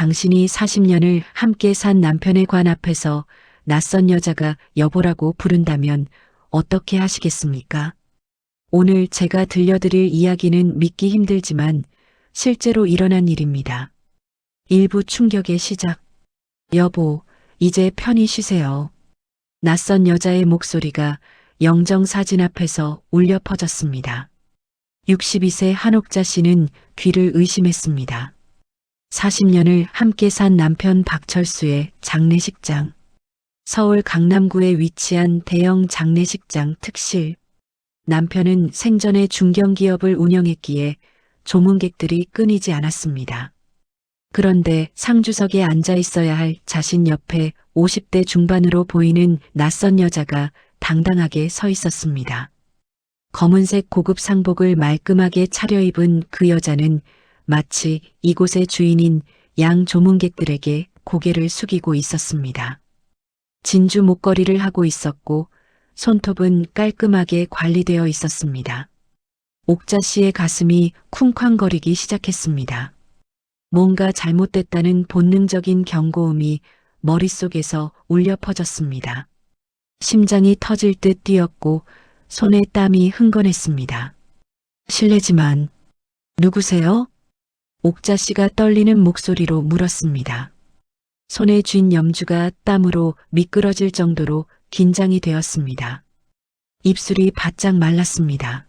당신이 40년을 함께 산 남편의 관 앞에서 낯선 여자가 여보라고 부른다면 어떻게 하시겠습니까? 오늘 제가 들려드릴 이야기는 믿기 힘들지만 실제로 일어난 일입니다. 일부 충격의 시작. 여보, 이제 편히 쉬세요. 낯선 여자의 목소리가 영정사진 앞에서 울려 퍼졌습니다. 62세 한옥자 씨는 귀를 의심했습니다. 40년을 함께 산 남편 박철수의 장례식장. 서울 강남구에 위치한 대형 장례식장 특실. 남편은 생전에 중견기업을 운영했기에 조문객들이 끊이지 않았습니다. 그런데 상주석에 앉아 있어야 할 자신 옆에 50대 중반으로 보이는 낯선 여자가 당당하게 서 있었습니다. 검은색 고급 상복을 말끔하게 차려입은 그 여자는 마치 이곳의 주인인 양 조문객들에게 고개를 숙이고 있었습니다. 진주 목걸이를 하고 있었고 손톱은 깔끔하게 관리되어 있었습니다. 옥자 씨의 가슴이 쿵쾅거리기 시작했습니다. 뭔가 잘못됐다는 본능적인 경고음이 머릿속에서 울려 퍼졌습니다. 심장이 터질 듯 뛰었고 손에 땀이 흥건했습니다. 실례지만 누구세요? 옥자 씨가 떨리는 목소리로 물었습니다. 손에 쥔 염주가 땀으로 미끄러질 정도로 긴장이 되었습니다. 입술이 바짝 말랐습니다.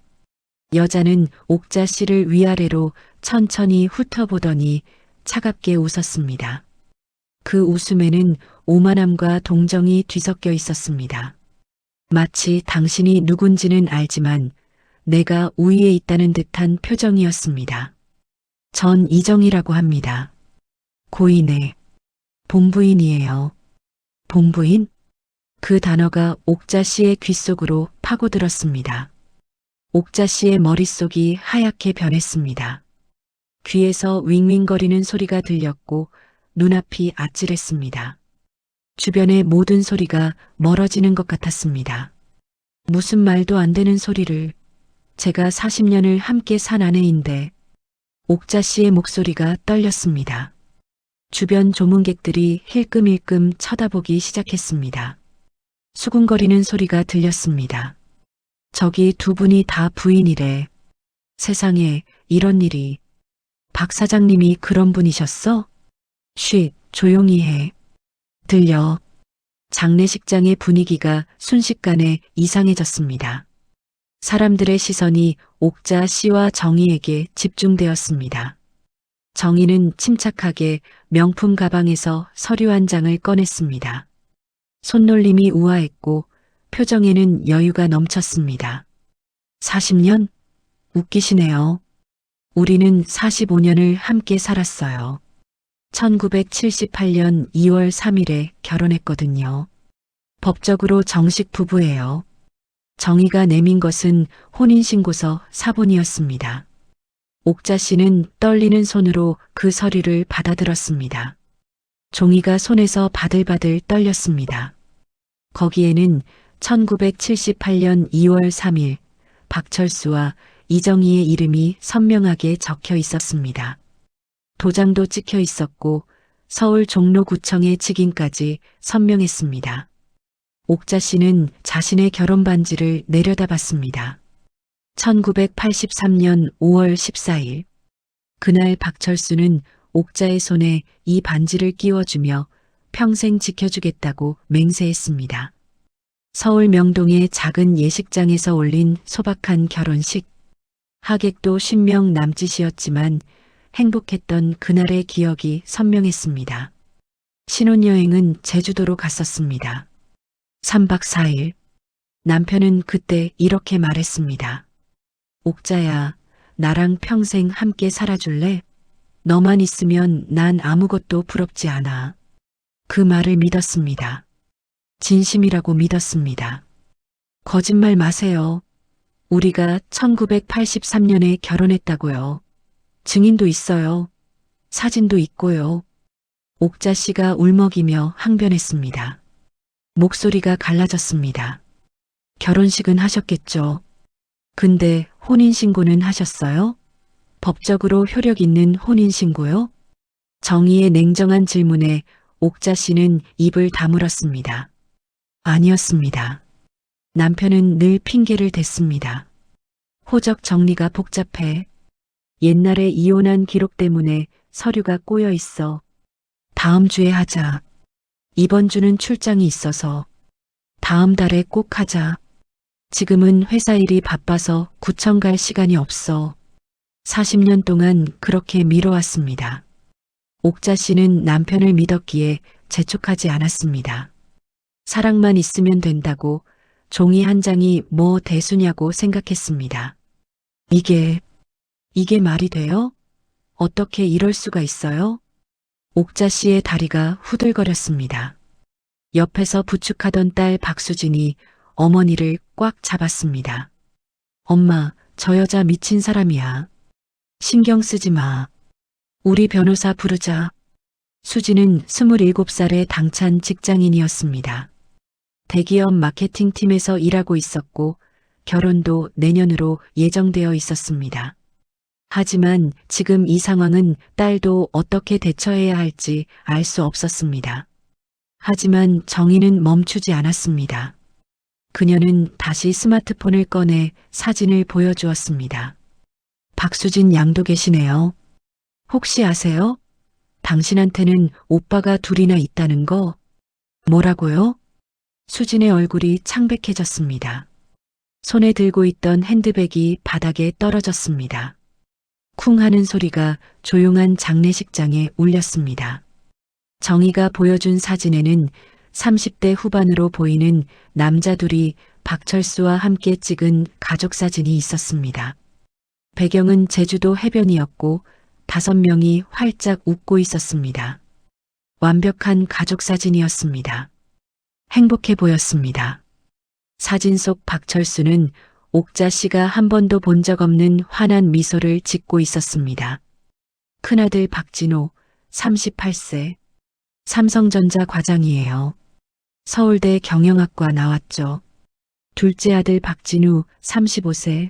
여자는 옥자 씨를 위아래로 천천히 훑어보더니 차갑게 웃었습니다. 그 웃음에는 오만함과 동정이 뒤섞여 있었습니다. 마치 당신이 누군지는 알지만 내가 우위에 있다는 듯한 표정이었습니다. 전 이정이라고 합니다. 고인의 본부인이에요. 본부인? 그 단어가 옥자 씨의 귓속으로 파고들었습니다. 옥자 씨의 머릿속이 하얗게 변했습니다. 귀에서 윙윙거리는 소리가 들렸고 눈앞이 아찔했습니다. 주변의 모든 소리가 멀어지는 것 같았습니다. 무슨 말도 안 되는 소리를. 제가 40년을 함께 산 아내인데. 옥자 씨의 목소리가 떨렸습니다. 주변 조문객들이 힐끔힐끔 쳐다보기 시작했습니다. 수군거리는 소리가 들렸습니다. 저기 두 분이 다 부인이래. 세상에 이런 일이. 박 사장님이 그런 분이셨어? 쉿, 조용히 해. 들려. 장례식장의 분위기가 순식간에 이상해졌습니다. 사람들의 시선이 옥자 씨와 정희에게 집중되었습니다. 정희는 침착하게 명품 가방에서 서류 한 장을 꺼냈습니다. 손놀림이 우아했고 표정에는 여유가 넘쳤습니다. 40년? 웃기시네요. 우리는 45년을 함께 살았어요. 1978년 2월 3일에 결혼했거든요. 법적으로 정식 부부예요. 정희가 내민 것은 혼인신고서 사본이었습니다. 옥자 씨는 떨리는 손으로 그 서류를 받아들었습니다. 종이가 손에서 바들바들 떨렸습니다. 거기에는 1978년 2월 3일 박철수와 이정희의 이름이 선명하게 적혀 있었습니다. 도장도 찍혀 있었고 서울 종로구청의 직인까지 선명했습니다. 옥자 씨는 자신의 결혼 반지를 내려다봤습니다. 1983년 5월 14일. 그날 박철수는 옥자의 손에 이 반지를 끼워주며 평생 지켜주겠다고 맹세했습니다. 서울 명동의 작은 예식장에서 올린 소박한 결혼식. 하객도 10명 남짓이었지만 행복했던 그날의 기억이 선명했습니다. 신혼여행은 제주도로 갔었습니다. 3박 4일. 남편은 그때 이렇게 말했습니다. 옥자야, 나랑 평생 함께 살아줄래? 너만 있으면 난 아무것도 부럽지 않아. 그 말을 믿었습니다. 진심이라고 믿었습니다. 거짓말 마세요. 우리가 1983년에 결혼했다고요. 증인도 있어요. 사진도 있고요. 옥자 씨가 울먹이며 항변했습니다. 목소리가 갈라졌습니다. 결혼식은 하셨겠죠. 근데 혼인신고는 하셨어요? 법적으로 효력 있는 혼인신고요? 정희의 냉정한 질문에 옥자 씨는 입을 다물었습니다. 아니었습니다. 남편은 늘 핑계를 댔습니다. 호적 정리가 복잡해. 옛날에 이혼한 기록 때문에 서류가 꼬여 있어. 다음 주에 하자. 이번 주는 출장이 있어서. 다음 달에 꼭 하자. 지금은 회사 일이 바빠서 구청 갈 시간이 없어. 40년 동안 그렇게 미뤄왔습니다. 옥자 씨는 남편을 믿었기에 재촉하지 않았습니다. 사랑만 있으면 된다고, 종이 한 장이 뭐 대수냐고 생각했습니다. 이게 말이 돼요? 어떻게 이럴 수가 있어요? 옥자 씨의 다리가 후들거렸습니다. 옆에서 부축하던 딸 박수진이 어머니를 꽉 잡았습니다. 엄마, 저 여자 미친 사람이야. 신경 쓰지 마. 우리 변호사 부르자. 수진은 27살의 당찬 직장인이었습니다. 대기업 마케팅팀에서 일하고 있었고 결혼도 내년으로 예정되어 있었습니다. 하지만 지금 이 상황은 딸도 어떻게 대처해야 할지 알 수 없었습니다. 하지만 정희는 멈추지 않았습니다. 그녀는 다시 스마트폰을 꺼내 사진을 보여주었습니다. 박수진 양도 계시네요. 혹시 아세요? 당신한테는 오빠가 둘이나 있다는 거? 뭐라고요? 수진의 얼굴이 창백해졌습니다. 손에 들고 있던 핸드백이 바닥에 떨어졌습니다. 쿵 하는 소리가 조용한 장례식장에 울렸습니다. 정희가 보여준 사진에는 30대 후반으로 보이는 남자 둘이 박철수와 함께 찍은 가족 사진이 있었습니다. 배경은 제주도 해변이었고 5명이 활짝 웃고 있었습니다. 완벽한 가족 사진이었습니다. 행복해 보였습니다. 사진 속 박철수는 옥자 씨가 한 번도 본 적 없는 환한 미소를 짓고 있었습니다. 큰아들 박진호, 38세. 삼성전자 과장이에요. 서울대 경영학과 나왔죠. 둘째 아들 박진우, 35세.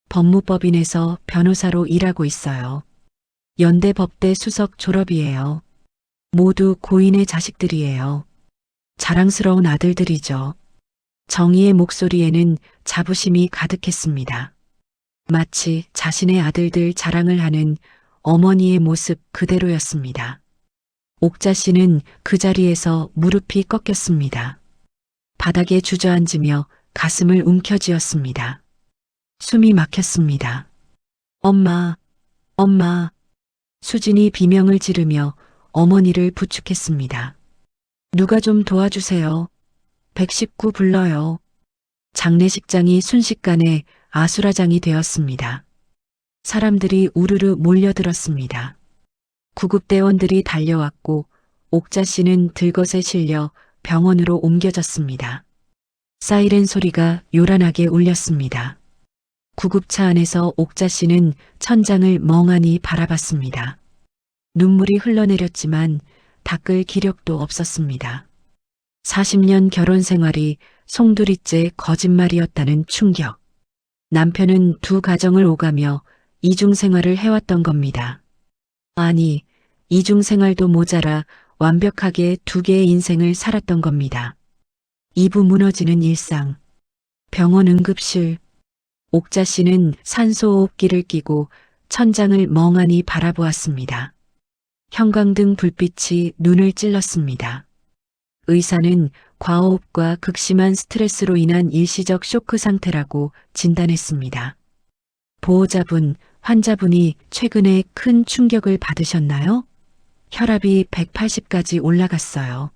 법무법인에서 변호사로 일하고 있어요. 연대 법대 수석 졸업이에요. 모두 고인의 자식들이에요. 자랑스러운 아들들이죠. 정희의 목소리에는 자부심이 가득했습니다. 마치 자신의 아들들 자랑을 하는 어머니의 모습 그대로였습니다. 옥자 씨는 그 자리에서 무릎이 꺾였습니다. 바닥에 주저앉으며 가슴을 움켜쥐었습니다. 숨이 막혔습니다. 엄마, 엄마. 수진이 비명을 지르며 어머니를 부축했습니다. 누가 좀 도와주세요. 119 불러요. 장례식장이 순식간에 아수라장이 되었습니다. 사람들이 우르르 몰려들었습니다. 구급대원들이 달려왔고 옥자 씨는 들것에 실려 병원으로 옮겨졌습니다. 사이렌 소리가 요란하게 울렸습니다. 구급차 안에서 옥자 씨는 천장을 멍하니 바라봤습니다. 눈물이 흘러내렸지만 닦을 기력도 없었습니다. 40년 결혼 생활이 송두리째 거짓말이었다는 충격. 남편은 두 가정을 오가며 이중 생활을 해왔던 겁니다. 아니, 이중 생활도 모자라 완벽하게 두 개의 인생을 살았던 겁니다. 이부 무너지는 일상. 병원 응급실. 옥자 씨는 산소호흡기를 끼고 천장을 멍하니 바라보았습니다. 형광등 불빛이 눈을 찔렀습니다. 의사는 과호흡과 극심한 스트레스로 인한 일시적 쇼크 상태라고 진단했습니다. 보호자분, 환자분이 최근에 큰 충격을 받으셨나요? 혈압이 180까지 올라갔어요.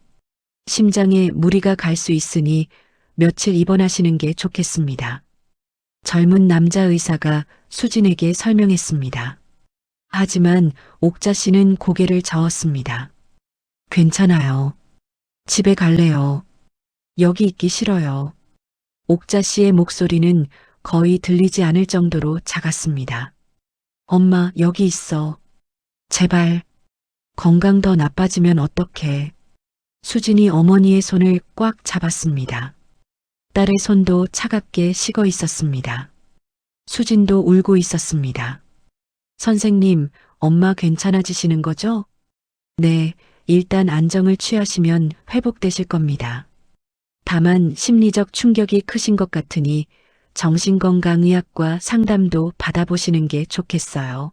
심장에 무리가 갈 수 있으니 며칠 입원하시는 게 좋겠습니다. 젊은 남자 의사가 수진에게 설명했습니다. 하지만 옥자 씨는 고개를 저었습니다. 괜찮아요. 집에 갈래요. 여기 있기 싫어요. 옥자 씨의 목소리는 거의 들리지 않을 정도로 작았습니다. 엄마, 여기 있어. 제발. 건강 더 나빠지면 어떡해. 수진이 어머니의 손을 꽉 잡았습니다. 딸의 손도 차갑게 식어 있었습니다. 수진도 울고 있었습니다. 선생님, 엄마 괜찮아지시는 거죠? 네, 일단 안정을 취하시면 회복되실 겁니다. 다만 심리적 충격이 크신 것 같으니 정신건강의학과 상담도 받아보시는 게 좋겠어요.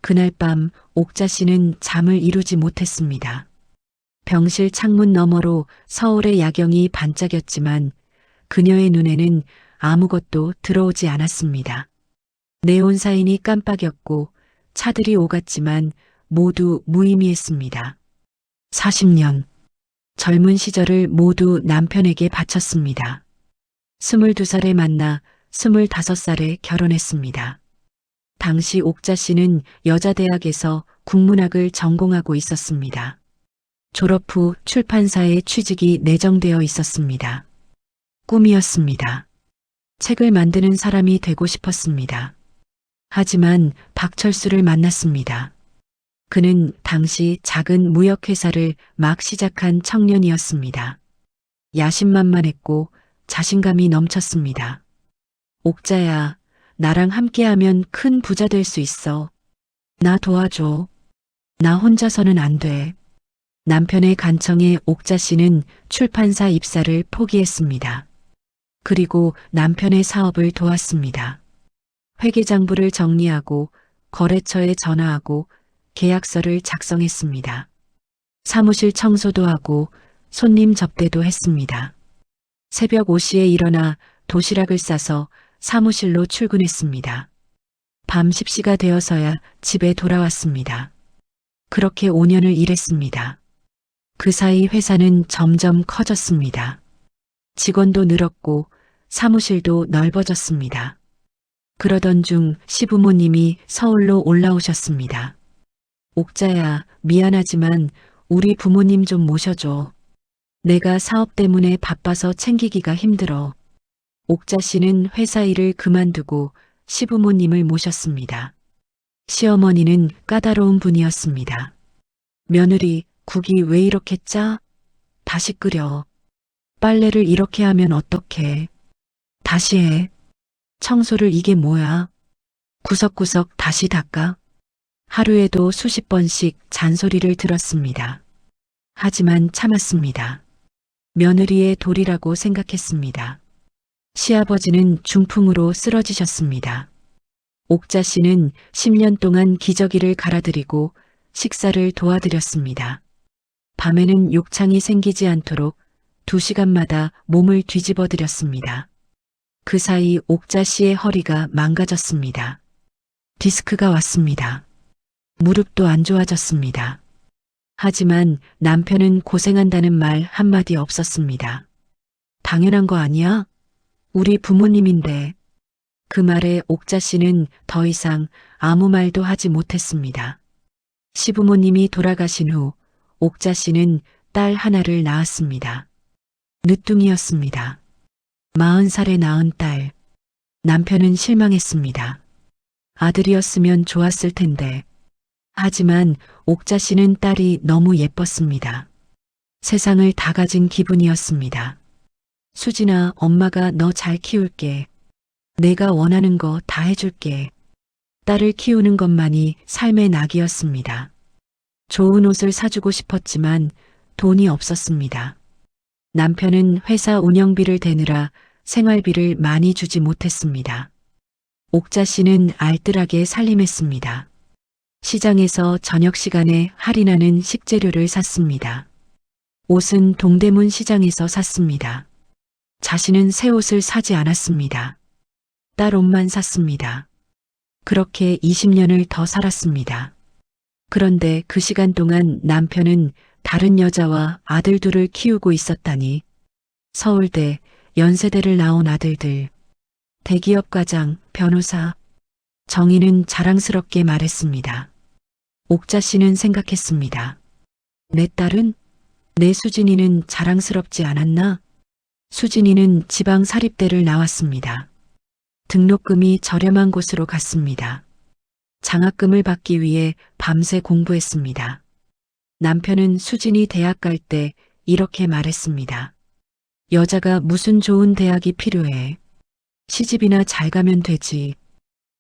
그날 밤 옥자 씨는 잠을 이루지 못했습니다. 병실 창문 너머로 서울의 야경이 반짝였지만 그녀의 눈에는 아무것도 들어오지 않았습니다. 네온 사인이 깜빡였고 차들이 오갔지만 모두 무의미했습니다. 40년. 젊은 시절을 모두 남편에게 바쳤습니다. 22살에 만나 25살에 결혼했습니다. 당시 옥자 씨는 여자대학에서 국문학을 전공하고 있었습니다. 졸업 후 출판사에 취직이 내정되어 있었습니다. 꿈이었습니다. 책을 만드는 사람이 되고 싶었습니다. 하지만 박철수를 만났습니다. 그는 당시 작은 무역회사를 막 시작한 청년이었습니다. 야심만만했고 자신감이 넘쳤습니다. 옥자야, 나랑 함께하면 큰 부자 될 수 있어. 나 도와줘. 나 혼자서는 안 돼. 남편의 간청에 옥자 씨는 출판사 입사를 포기했습니다. 그리고 남편의 사업을 도왔습니다. 회계장부를 정리하고 거래처에 전화하고 계약서를 작성했습니다. 사무실 청소도 하고 손님 접대도 했습니다. 새벽 5시에 일어나 도시락을 싸서 사무실로 출근했습니다. 밤 10시가 되어서야 집에 돌아왔습니다. 그렇게 5년을 일했습니다. 그 사이 회사는 점점 커졌습니다. 직원도 늘었고 사무실도 넓어졌습니다. 그러던 중 시부모님이 서울로 올라오셨습니다. 옥자야, 미안하지만 우리 부모님 좀 모셔줘. 내가 사업 때문에 바빠서 챙기기가 힘들어. 옥자 씨는 회사 일을 그만두고 시부모님을 모셨습니다. 시어머니는 까다로운 분이었습니다. 며느리, 국이 왜 이렇게 짜? 다시 끓여. 빨래를 이렇게 하면 어떡해. 다시 해. 청소를 이게 뭐야. 구석구석 다시 닦아. 하루에도 수십 번씩 잔소리를 들었습니다. 하지만 참았습니다. 며느리의 도리라고 생각했습니다. 시아버지는 중풍으로 쓰러지셨습니다. 옥자 씨는 10년 동안 기저귀를 갈아드리고 식사를 도와드렸습니다. 밤에는 욕창이 생기지 않도록 2시간마다 몸을 뒤집어 드렸습니다. 그 사이 옥자 씨의 허리가 망가졌습니다. 디스크가 왔습니다. 무릎도 안 좋아졌습니다. 하지만 남편은 고생한다는 말 한마디 없었습니다. 당연한 거 아니야? 우리 부모님인데. 그 말에 옥자 씨는 더 이상 아무 말도 하지 못했습니다. 시부모님이 돌아가신 후 옥자 씨는 딸 하나를 낳았습니다. 늦둥이였습니다. 40살에 낳은 딸. 남편은 실망했습니다. 아들이었으면 좋았을 텐데. 하지만 옥자 씨는 딸이 너무 예뻤습니다. 세상을 다 가진 기분이었습니다. 수진아, 엄마가 너 잘 키울게. 내가 원하는 거 다 해줄게. 딸을 키우는 것만이 삶의 낙이었습니다. 좋은 옷을 사주고 싶었지만 돈이 없었습니다. 남편은 회사 운영비를 대느라 생활비를 많이 주지 못했습니다. 옥자 씨는 알뜰하게 살림했습니다. 시장에서 저녁 시간에 할인하는 식재료를 샀습니다. 옷은 동대문 시장에서 샀습니다. 자신은 새 옷을 사지 않았습니다. 딸 옷만 샀습니다. 그렇게 20년을 더 살았습니다. 그런데 그 시간 동안 남편은 다른 여자와 아들 둘을 키우고 있었다니. 서울대, 연세대를 나온 아들들, 대기업 과장, 변호사. 정희는 자랑스럽게 말했습니다. 옥자 씨는 생각했습니다. 내 딸은? 내 수진이는 자랑스럽지 않았나? 수진이는 지방 사립대를 나왔습니다. 등록금이 저렴한 곳으로 갔습니다. 장학금을 받기 위해 밤새 공부했습니다. 남편은 수진이 대학 갈 때 이렇게 말했습니다. 여자가 무슨 좋은 대학이 필요해. 시집이나 잘 가면 되지.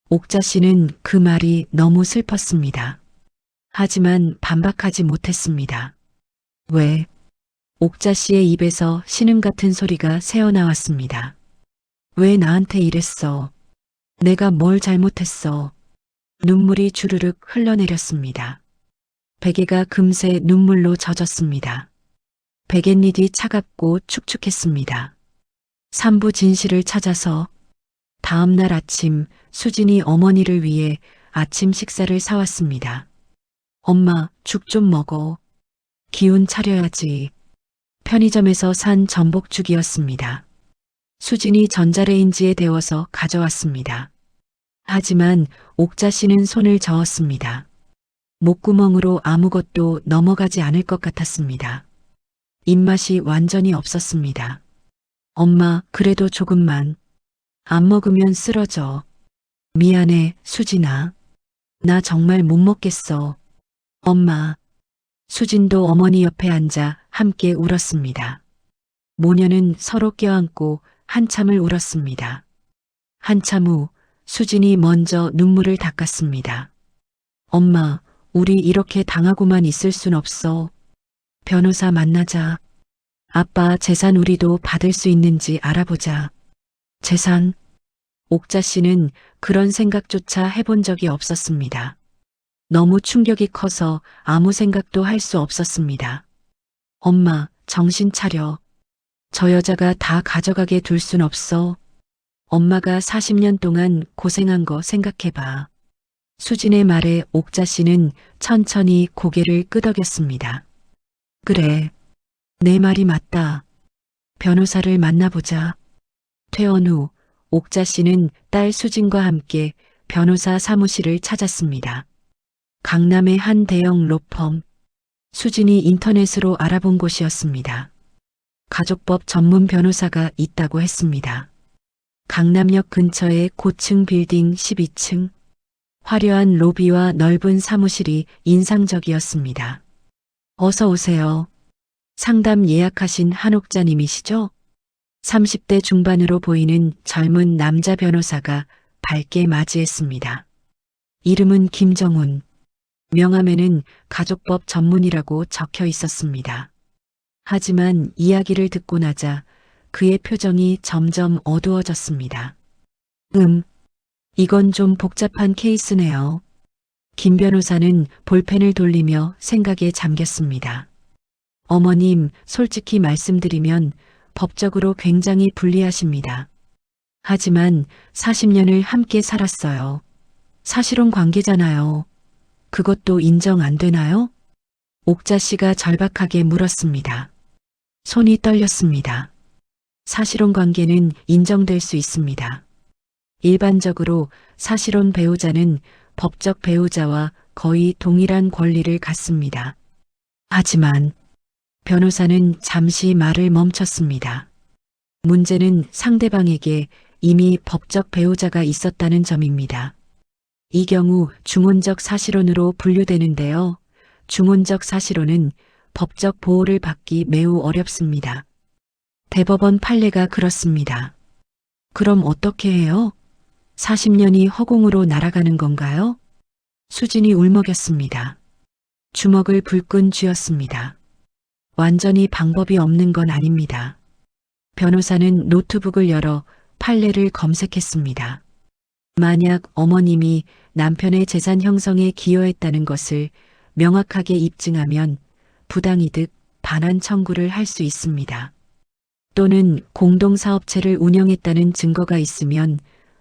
옥자 씨는 그 말이 너무 슬펐습니다. 하지만 반박하지 못했습니다. 왜? 옥자 씨의 입에서 신음 같은 소리가 새어나왔습니다. 왜 나한테 이랬어? 내가 뭘 잘못했어? 눈물이 주르륵 흘러내렸습니다. 베개가 금세 눈물로 젖었습니다. 베갯잎이 차갑고 축축했습니다. 산부 진실을 찾아서 다음 날 아침 수진이 어머니를 위해 아침 식사를 사왔습니다. 엄마, 죽 좀 먹어. 기운 차려야지. 편의점에서 산 전복죽이었습니다. 수진이 전자레인지에 데워서 가져왔습니다. 하지만 옥자 씨는 손을 저었습니다. 목구멍으로 아무것도 넘어가지 않을 것 같았습니다. 입맛이 완전히 없었습니다. 엄마, 그래도 조금만. 안 먹으면 쓰러져. 미안해, 수진아. 나 정말 못 먹겠어. 엄마. 수진도 어머니 옆에 앉아 함께 울었습니다. 모녀는 서로 껴안고 한참을 울었습니다. 한참 후 수진이 먼저 눈물을 닦았습니다. 엄마, 우리 이렇게 당하고만 있을 순 없어. 변호사 만나자. 아빠 재산 우리도 받을 수 있는지 알아보자. 재산? 옥자 씨는 그런 생각조차 해본 적이 없었습니다. 너무 충격이 커서 아무 생각도 할 수 없었습니다. 엄마, 정신 차려. 저 여자가 다 가져가게 둘 순 없어. 엄마가 40년 동안 고생한 거 생각해봐. 수진의 말에 옥자 씨는 천천히 고개를 끄덕였습니다. 그래, 내 말이 맞다. 변호사를 만나보자. 퇴원 후 옥자 씨는 딸 수진과 함께 변호사 사무실을 찾았습니다. 강남의 한 대형 로펌. 수진이 인터넷으로 알아본 곳이었습니다. 가족법 전문 변호사가 있다고 했습니다. 강남역 근처의 고층 빌딩 12층. 화려한 로비와 넓은 사무실이 인상적이었습니다. 어서 오세요. 상담 예약하신 한옥자님이시죠? 30대 중반으로 보이는 젊은 남자 변호사가 밝게 맞이했습니다. 이름은 김정훈. 명함에는 가족법 전문이라고 적혀 있었습니다. 하지만 이야기를 듣고 나자 그의 표정이 점점 어두워졌습니다. 이건 좀 복잡한 케이스네요. 김 변호사는 볼펜을 돌리며 생각에 잠겼습니다. 어머님, 솔직히 말씀드리면 법적으로 굉장히 불리하십니다. 하지만 40년을 함께 살았어요. 사실혼 관계잖아요. 그것도 인정 안 되나요? 옥자 씨가 절박하게 물었습니다. 손이 떨렸습니다. 사실혼 관계는 인정될 수 있습니다. 일반적으로 사실혼 배우자는 법적 배우자와 거의 동일한 권리를 갖습니다. 하지만 변호사는 잠시 말을 멈췄습니다. 문제는 상대방에게 이미 법적 배우자가 있었다는 점입니다. 이 경우 중혼적 사실혼으로 분류되는데요. 중혼적 사실혼은 법적 보호를 받기 매우 어렵습니다. 대법원 판례가 그렇습니다. 그럼 어떻게 해요? 40년이 허공으로 날아가는 건가요? 수진이 울먹였습니다. 주먹을 불끈 쥐었습니다. 완전히 방법이 없는 건 아닙니다. 변호사는 노트북을 열어 판례를 검색했습니다. 만약 어머님이 남편의 재산 형성에 기여했다는 것을 명확하게 입증하면 부당이득 반환 청구를 할 수 있습니다. 또는 공동사업체를 운영했다는 증거가 있으면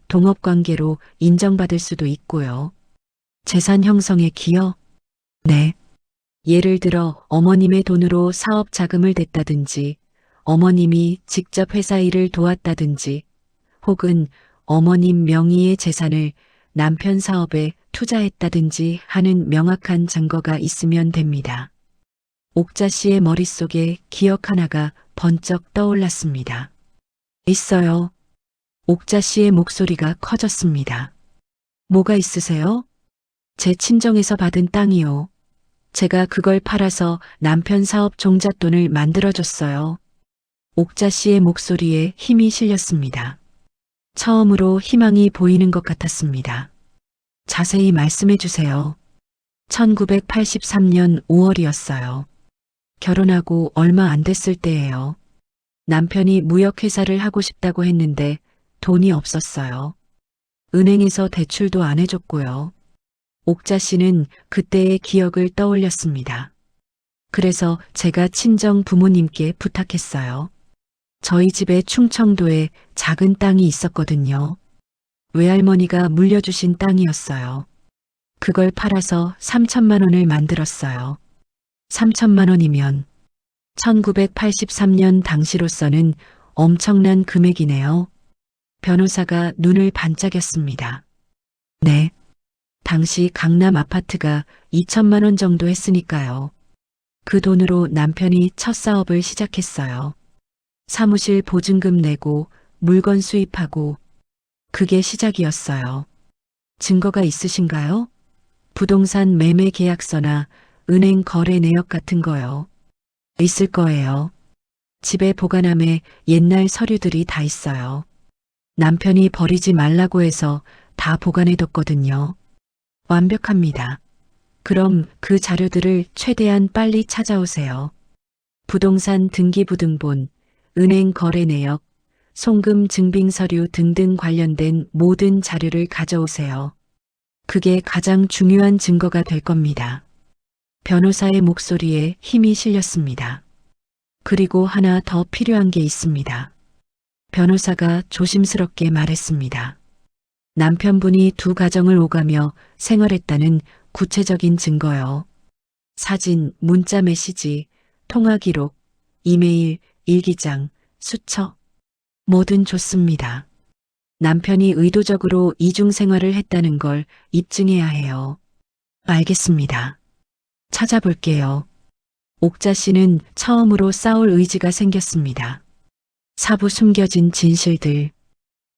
동업관계로 인정받을 수도 있고요. 재산 형성에 기여? 네. 예를 들어 어머님의 돈으로 사업 자금을 댔다든지 어머님이 직접 회사 일을 도왔다든지 혹은 어머님 명의의 재산을 남편 사업에 투자했다든지 하는 명확한 증거가 있으면 됩니다. 옥자 씨의 머릿속에 기억 하나가 번쩍 떠올랐습니다. 있어요. 옥자 씨의 목소리가 커졌습니다. 뭐가 있으세요? 제 친정에서 받은 땅이요. 제가 그걸 팔아서 남편 사업 종잣돈을 만들어줬어요. 옥자 씨의 목소리에 힘이 실렸습니다. 처음으로 희망이 보이는 것 같았습니다. 자세히 말씀해 주세요. 1983년 5월이었어요. 결혼하고 얼마 안 됐을 때예요. 남편이 무역회사를 하고 싶다고 했는데 돈이 없었어요. 은행에서 대출도 안 해줬고요. 옥자 씨는 그때의 기억을 떠올렸습니다. 그래서 제가 친정 부모님께 부탁했어요. 저희 집에 충청도에 작은 땅이 있었거든요. 외할머니가 물려주신 땅이었어요. 그걸 팔아서 3천만 원을 만들었어요. 3천만 원이면 1983년 당시로서는 엄청난 금액이네요. 변호사가 눈을 반짝였습니다. 네. 당시 강남 아파트가 2천만 원 정도 했으니까요. 그 돈으로 남편이 첫 사업을 시작했어요. 사무실 보증금 내고 물건 수입하고 그게 시작이었어요. 증거가 있으신가요? 부동산 매매 계약서나 은행 거래 내역 같은 거요. 있을 거예요. 집에 보관함에 옛날 서류들이 다 있어요. 남편이 버리지 말라고 해서 다 보관해뒀거든요. 완벽합니다. 그럼 그 자료들을 최대한 빨리 찾아오세요. 부동산 등기부등본, 은행 거래 내역, 송금 증빙 서류 등등 관련된 모든 자료를 가져오세요. 그게 가장 중요한 증거가 될 겁니다. 변호사의 목소리에 힘이 실렸습니다. 그리고 하나 더 필요한 게 있습니다. 변호사가 조심스럽게 말했습니다. 남편분이 두 가정을 오가며 생활했다는 구체적인 증거요. 사진, 문자 메시지, 통화 기록, 이메일, 일기장, 수첩. 뭐든 좋습니다. 남편이 의도적으로 이중 생활을 했다는 걸 입증해야 해요. 알겠습니다. 찾아볼게요. 옥자 씨는 처음으로 싸울 의지가 생겼습니다. 사부 숨겨진 진실들.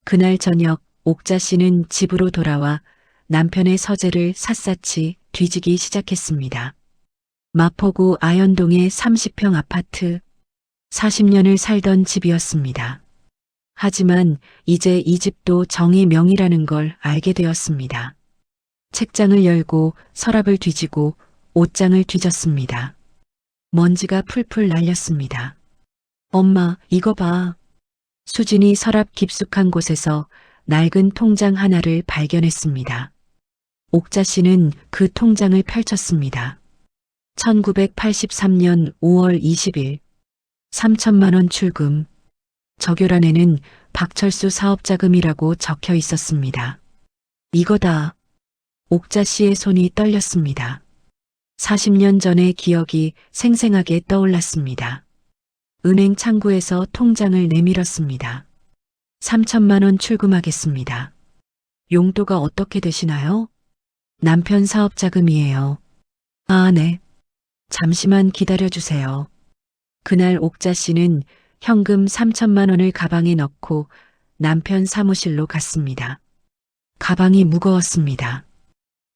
그날 저녁 옥자 씨는 집으로 돌아와 남편의 서재를 샅샅이 뒤지기 시작했습니다. 마포구 아현동의 30평 아파트. 40년을 살던 집이었습니다. 하지만 이제 이 집도 정의 명의라는 걸 알게 되었습니다. 책장을 열고 서랍을 뒤지고 옷장을 뒤졌습니다. 먼지가 풀풀 날렸습니다. 엄마, 이거 봐. 수진이 서랍 깊숙한 곳에서 낡은 통장 하나를 발견했습니다. 옥자 씨는 그 통장을 펼쳤습니다. 1983년 5월 20일 3천만 원 출금. 적요란에는 박철수 사업자금이라고 적혀 있었습니다. 이거다. 옥자 씨의 손이 떨렸습니다. 40년 전의 기억이 생생하게 떠올랐습니다. 은행 창구에서 통장을 내밀었습니다. 3천만 원 출금하겠습니다. 용도가 어떻게 되시나요? 남편 사업자금이에요. 아, 네. 잠시만 기다려주세요. 그날 옥자 씨는 현금 3천만 원을 가방에 넣고 남편 사무실로 갔습니다. 가방이 무거웠습니다.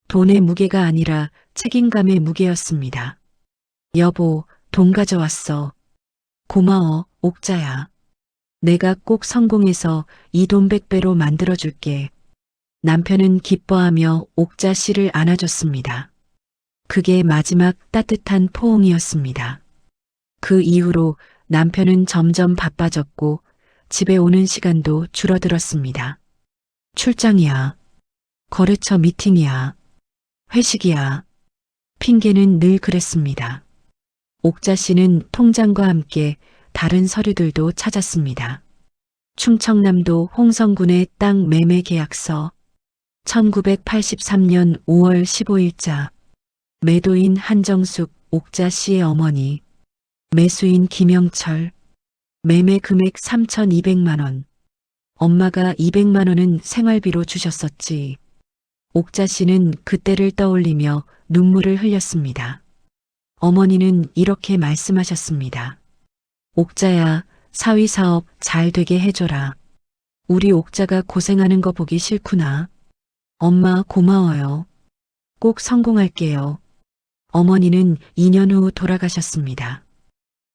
돈의 무게가 아니라 책임감의 무게였습니다. 여보, 돈 가져왔어. 고마워, 옥자야. 내가 꼭 성공해서 이 돈 100배로 만들어줄게. 남편은 기뻐하며 옥자 씨를 안아줬습니다. 그게 마지막 따뜻한 포옹이었습니다. 그 이후로 남편은 점점 바빠졌고 집에 오는 시간도 줄어들었습니다. 출장이야. 거래처 미팅이야. 회식이야. 핑계는 늘 그랬습니다. 옥자 씨는 통장과 함께 다른 서류들도 찾았습니다. 충청남도 홍성군의 땅 매매 계약서, 1983년 5월 15일자, 매도인 한정숙 옥자 씨의 어머니, 매수인 김영철, 매매 금액 3,200만 원. 엄마가 200만 원은 생활비로 주셨었지. 옥자 씨는 그때를 떠올리며 눈물을 흘렸습니다. 어머니는 이렇게 말씀하셨습니다. 옥자야, 사위사업 잘 되게 해줘라. 우리 옥자가 고생하는 거 보기 싫구나. 엄마 고마워요. 꼭 성공할게요. 어머니는 2년 후 돌아가셨습니다.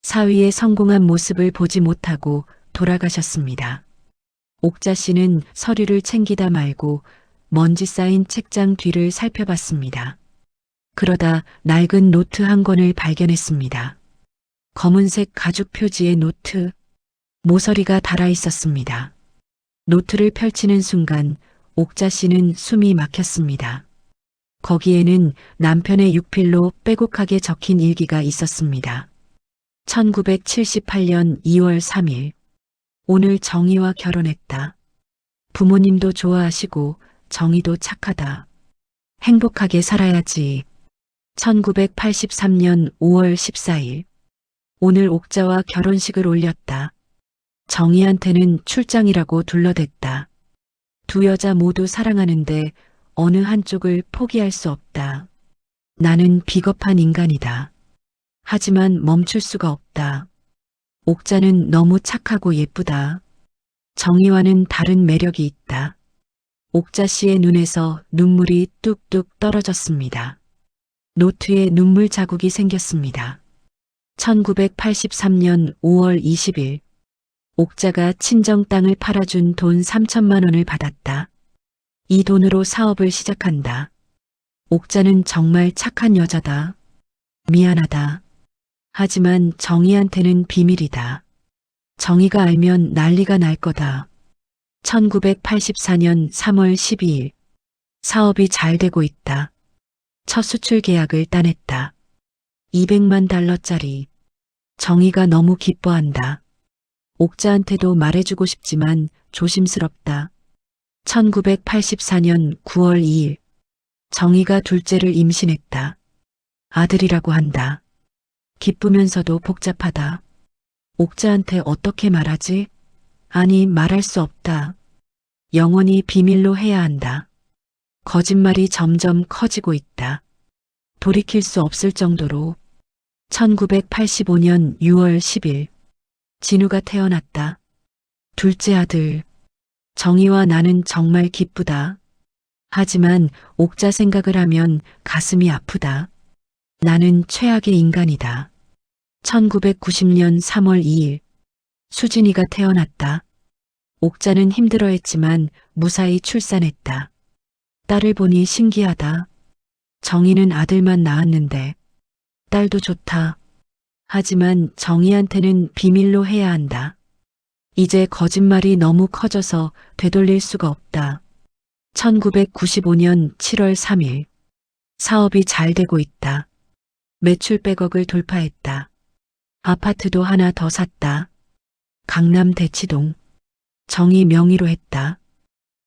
사위의 성공한 모습을 보지 못하고 돌아가셨습니다. 옥자 씨는 서류를 챙기다 말고 먼지 쌓인 책장 뒤를 살펴봤습니다. 그러다 낡은 노트 한 권을 발견했습니다. 검은색 가죽 표지의 노트, 모서리가 달아 있었습니다. 노트를 펼치는 순간 옥자 씨는 숨이 막혔습니다. 거기에는 남편의 육필로 빼곡하게 적힌 일기가 있었습니다. 1978년 2월 3일. 오늘 정희와 결혼했다. 부모님도 좋아하시고 정희도 착하다. 행복하게 살아야지. 1983년 5월 14일. 오늘 옥자와 결혼식을 올렸다. 정희한테는 출장이라고 둘러댔다. 두 여자 모두 사랑하는데 어느 한쪽을 포기할 수 없다. 나는 비겁한 인간이다. 하지만 멈출 수가 없다. 옥자는 너무 착하고 예쁘다. 정희와는 다른 매력이 있다. 옥자 씨의 눈에서 눈물이 뚝뚝 떨어졌습니다. 노트에 눈물 자국이 생겼습니다. 1983년 5월 20일. 옥자가 친정 땅을 팔아준 돈 3천만 원을 받았다. 이 돈으로 사업을 시작한다. 옥자는 정말 착한 여자다. 미안하다. 하지만 정희한테는 비밀이다. 정희가 알면 난리가 날 거다. 1984년 3월 12일. 사업이 잘 되고 있다. 첫 수출 계약을 따냈다. 200만 달러짜리. 정희가 너무 기뻐한다. 옥자한테도 말해주고 싶지만 조심스럽다. 1984년 9월 2일. 정희가 둘째를 임신했다. 아들이라고 한다. 기쁘면서도 복잡하다. 옥자한테 어떻게 말하지? 아니, 말할 수 없다. 영원히 비밀로 해야 한다. 거짓말이 점점 커지고 있다. 돌이킬 수 없을 정도로. 1985년 6월 10일. 진우가 태어났다. 둘째 아들. 정희와 나는 정말 기쁘다. 하지만 옥자 생각을 하면 가슴이 아프다. 나는 최악의 인간이다. 1990년 3월 2일. 수진이가 태어났다. 옥자는 힘들어했지만 무사히 출산했다. 딸을 보니 신기하다. 정희는 아들만 낳았는데 딸도 좋다. 하지만 정희한테는 비밀로 해야 한다. 이제 거짓말이 너무 커져서 되돌릴 수가 없다. 1995년 7월 3일. 사업이 잘 되고 있다. 매출 100억을 돌파했다. 아파트도 하나 더 샀다. 강남 대치동. 정희 명의로 했다.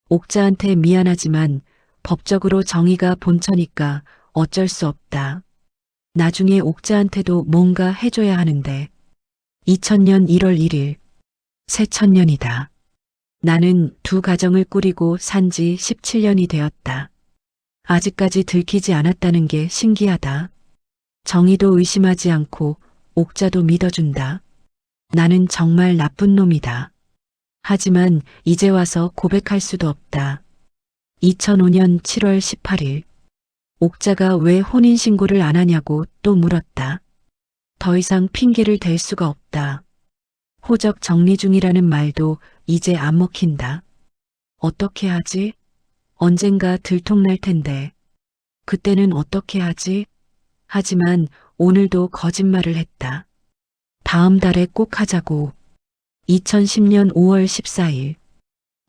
옥자한테 미안하지만 법적으로 정희가 본처니까 어쩔 수 없다. 나중에 옥자한테도 뭔가 해줘야 하는데. 2000년 1월 1일. 새천년이다. 나는 두 가정을 꾸리고 산 지 17년이 되었다. 아직까지 들키지 않았다는 게 신기하다. 정희도 의심하지 않고 옥자도 믿어준다. 나는 정말 나쁜 놈이다. 하지만 이제 와서 고백할 수도 없다. 2005년 7월 18일. 옥자가 왜 혼인신고를 안 하냐고 또 물었다. 더 이상 핑계를 댈 수가 없다. 호적 정리 중이라는 말도 이제 안 먹힌다. 어떻게 하지? 언젠가 들통날 텐데. 그때는 어떻게 하지? 하지만 오늘도 거짓말을 했다. 다음 달에 꼭 하자고. 2010년 5월 14일.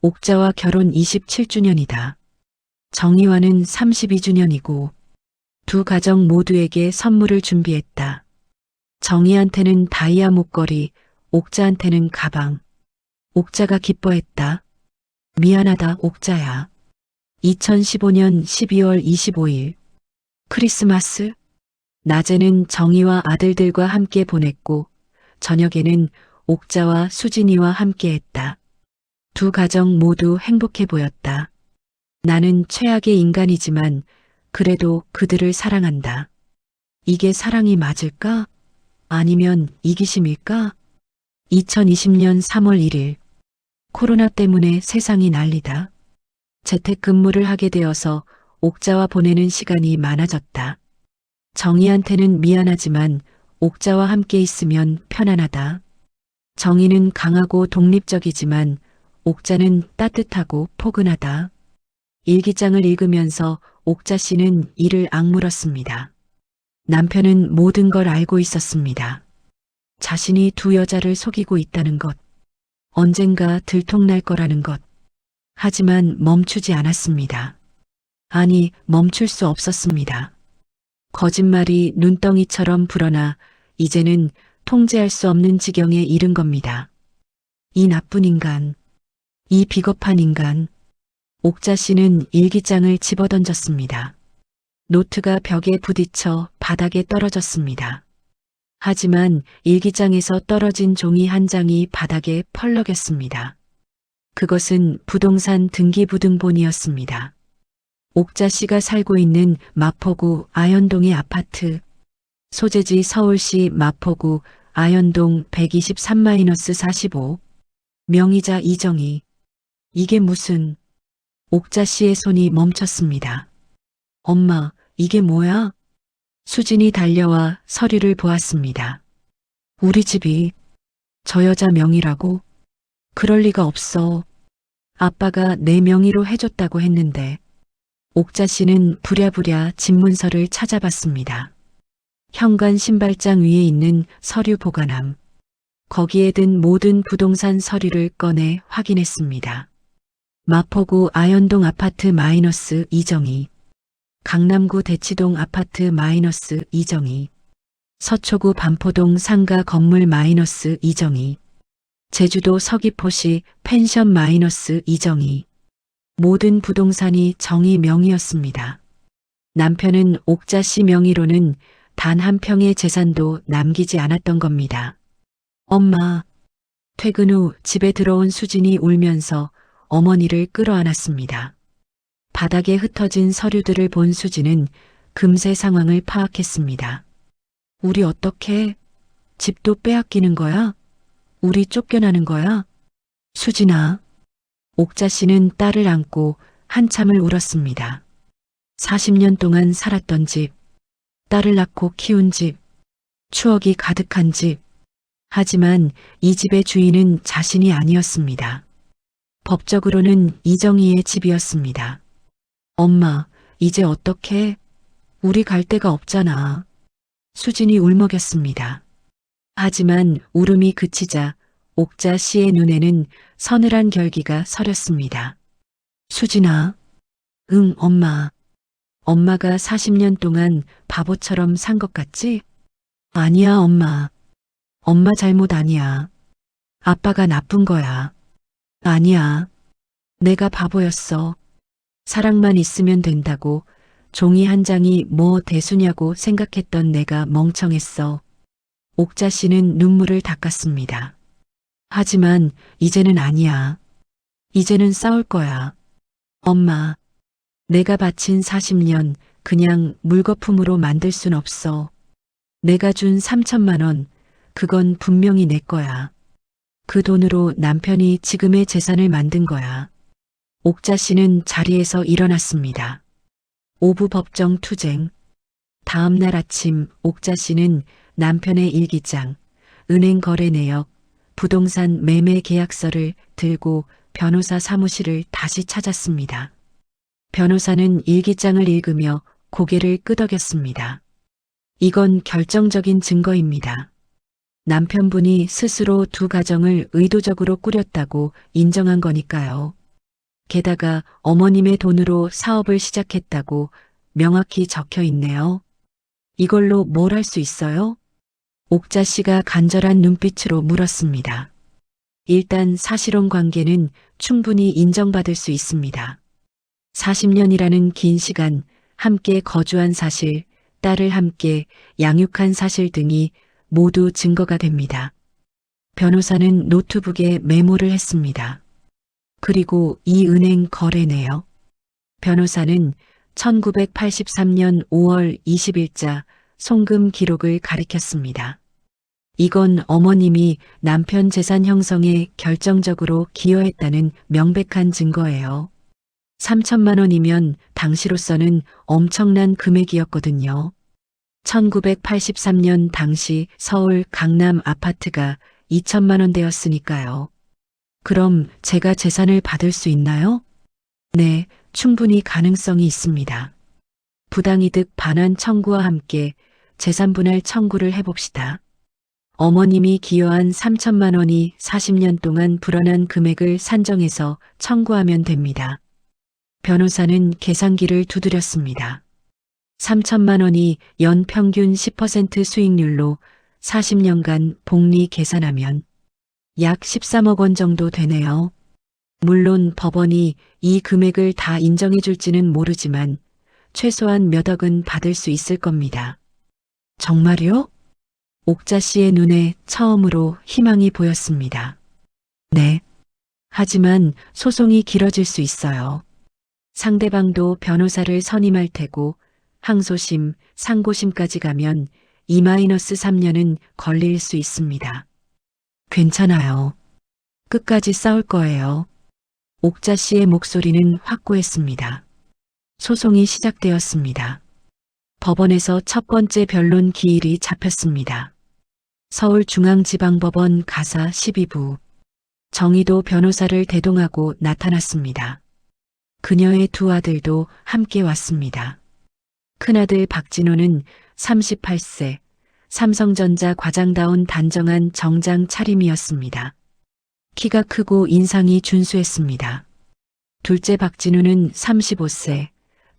옥자와 결혼 27주년이다. 정희와는 32주년이고 두 가정 모두에게 선물을 준비했다. 정희한테는 다이아 목걸이, 옥자한테는 가방. 옥자가 기뻐했다. 미안하다, 옥자야. 2015년 12월 25일. 크리스마스. 낮에는 정희와 아들들과 함께 보냈고 저녁에는 옥자와 수진이와 함께했다. 두 가정 모두 행복해 보였다. 나는 최악의 인간이지만 그래도 그들을 사랑한다. 이게 사랑이 맞을까? 아니면 이기심일까? 2020년 3월 1일. 코로나 때문에 세상이 난리다. 재택근무를 하게 되어서 옥자와 보내는 시간이 많아졌다. 정희한테는 미안하지만 옥자와 함께 있으면 편안하다. 정희는 강하고 독립적이지만 옥자는 따뜻하고 포근하다. 일기장을 읽으면서 옥자 씨는 이를 악물었습니다. 남편은 모든 걸 알고 있었습니다. 자신이 두 여자를 속이고 있다는 것, 언젠가 들통날 거라는 것. 하지만 멈추지 않았습니다. 아니, 멈출 수 없었습니다. 거짓말이 눈덩이처럼 불어나 이제는 통제할 수 없는 지경에 이른 겁니다. 이 나쁜 인간, 이 비겁한 인간. 옥자 씨는 일기장을 집어던졌습니다. 노트가 벽에 부딪혀 바닥에 떨어졌습니다. 하지만 일기장에서 떨어진 종이 한 장이 바닥에 펄럭였습니다. 그것은 부동산 등기부등본이었습니다. 옥자 씨가 살고 있는 마포구 아현동의 아파트, 소재지 서울시 마포구 아현동 123-45, 명의자 이정희. 이게 무슨... 옥자 씨의 손이 멈췄습니다. 엄마, 이게 뭐야? 수진이 달려와 서류를 보았습니다. 우리 집이 저 여자 명의라고? 그럴 리가 없어. 아빠가 내 명의로 해줬다고 했는데. 옥자 씨는 부랴부랴 집문서를 찾아봤습니다. 현관 신발장 위에 있는 서류 보관함. 거기에 든 모든 부동산 서류를 꺼내 확인했습니다. 마포구 아현동 아파트 마이너스 이정희, 강남구 대치동 아파트 마이너스 이정희, 서초구 반포동 상가 건물 마이너스 이정희, 제주도 서귀포시 펜션 마이너스 이정희. 모든 부동산이 정희 명의였습니다. 남편은 옥자 씨 명의로는 단 한 평의 재산도 남기지 않았던 겁니다. 엄마. 퇴근 후 집에 들어온 수진이 울면서 어머니를 끌어안았습니다. 바닥에 흩어진 서류들을 본 수진은 금세 상황을 파악했습니다. 우리 어떻게? 집도 빼앗기는 거야? 우리 쫓겨나는 거야? 수진아. 옥자 씨는 딸을 안고 한참을 울었습니다. 40년 동안 살았던 집, 딸을 낳고 키운 집, 추억이 가득한 집. 하지만 이 집의 주인은 자신이 아니었습니다. 법적으로는 이정희의 집이었습니다. 엄마, 이제 어떡해? 우리 갈 데가 없잖아. 수진이 울먹였습니다. 하지만 울음이 그치자 옥자 씨의 눈에는 서늘한 결기가 서렸습니다. 수진아. 응, 엄마. 엄마가 40년 동안 바보처럼 산 것 같지? 아니야, 엄마. 엄마 잘못 아니야. 아빠가 나쁜 거야. 아니야. 내가 바보였어. 사랑만 있으면 된다고 종이 한 장이 뭐 대수냐고 생각했던 내가 멍청했어. 옥자 씨는 눈물을 닦았습니다. 하지만 이제는 아니야. 이제는 싸울 거야. 엄마, 내가 바친 40년 그냥 물거품으로 만들 순 없어. 내가 준 3천만 원, 그건 분명히 내 거야. 그 돈으로 남편이 지금의 재산을 만든 거야. 옥자 씨는 자리에서 일어났습니다. 오부 법정 투쟁. 다음 날 아침 옥자 씨는 남편의 일기장, 은행 거래 내역, 부동산 매매 계약서를 들고 변호사 사무실을 다시 찾았습니다. 변호사는 일기장을 읽으며 고개를 끄덕였습니다. 이건 결정적인 증거입니다. 남편분이 스스로 두 가정을 의도적으로 꾸렸다고 인정한 거니까요. 게다가 어머님의 돈으로 사업을 시작했다고 명확히 적혀 있네요. 이걸로 뭘 할 수 있어요? 옥자 씨가 간절한 눈빛으로 물었습니다. 일단 사실혼 관계는 충분히 인정받을 수 있습니다. 40년이라는 긴 시간 함께 거주한 사실, 딸을 함께 양육한 사실 등이 모두 증거가 됩니다. 변호사는 노트북에 메모를 했습니다. 그리고 이 은행 거래 내역. 변호사는 1983년 5월 20일자 송금 기록을 가리켰습니다. 이건 어머님이 남편 재산 형성에 결정적으로 기여했다는 명백한 증거예요. 3천만 원이면 당시로서는 엄청난 금액이었거든요. 1983년 당시 서울 강남 아파트가 2천만 원대였으니까요. 그럼 제가 재산을 받을 수 있나요? 네, 충분히 가능성이 있습니다. 부당이득 반환 청구와 함께 재산분할 청구를 해봅시다. 어머님이 기여한 3천만 원이 40년 동안 불어난 금액을 산정해서 청구하면 됩니다. 변호사는 계산기를 두드렸습니다. 3천만 원이 연 평균 10% 수익률로 40년간 복리 계산하면 약 13억 원 정도 되네요. 물론 법원이 이 금액을 다 인정해 줄지는 모르지만 최소한 몇 억은 받을 수 있을 겁니다. 정말요? 옥자 씨의 눈에 처음으로 희망이 보였습니다. 네. 하지만 소송이 길어질 수 있어요. 상대방도 변호사를 선임할 테고 항소심, 상고심까지 가면 2-3년은 걸릴 수 있습니다. 괜찮아요. 끝까지 싸울 거예요. 옥자 씨의 목소리는 확고했습니다. 소송이 시작되었습니다. 법원에서 첫 번째 변론 기일이 잡혔습니다. 서울중앙지방법원 가사 12부. 정의도 변호사를 대동하고 나타났습니다. 그녀의 두 아들도 함께 왔습니다. 큰아들 박진호는 38세, 삼성전자 과장다운 단정한 정장 차림이었습니다. 키가 크고 인상이 준수했습니다. 둘째 박진우는 35세,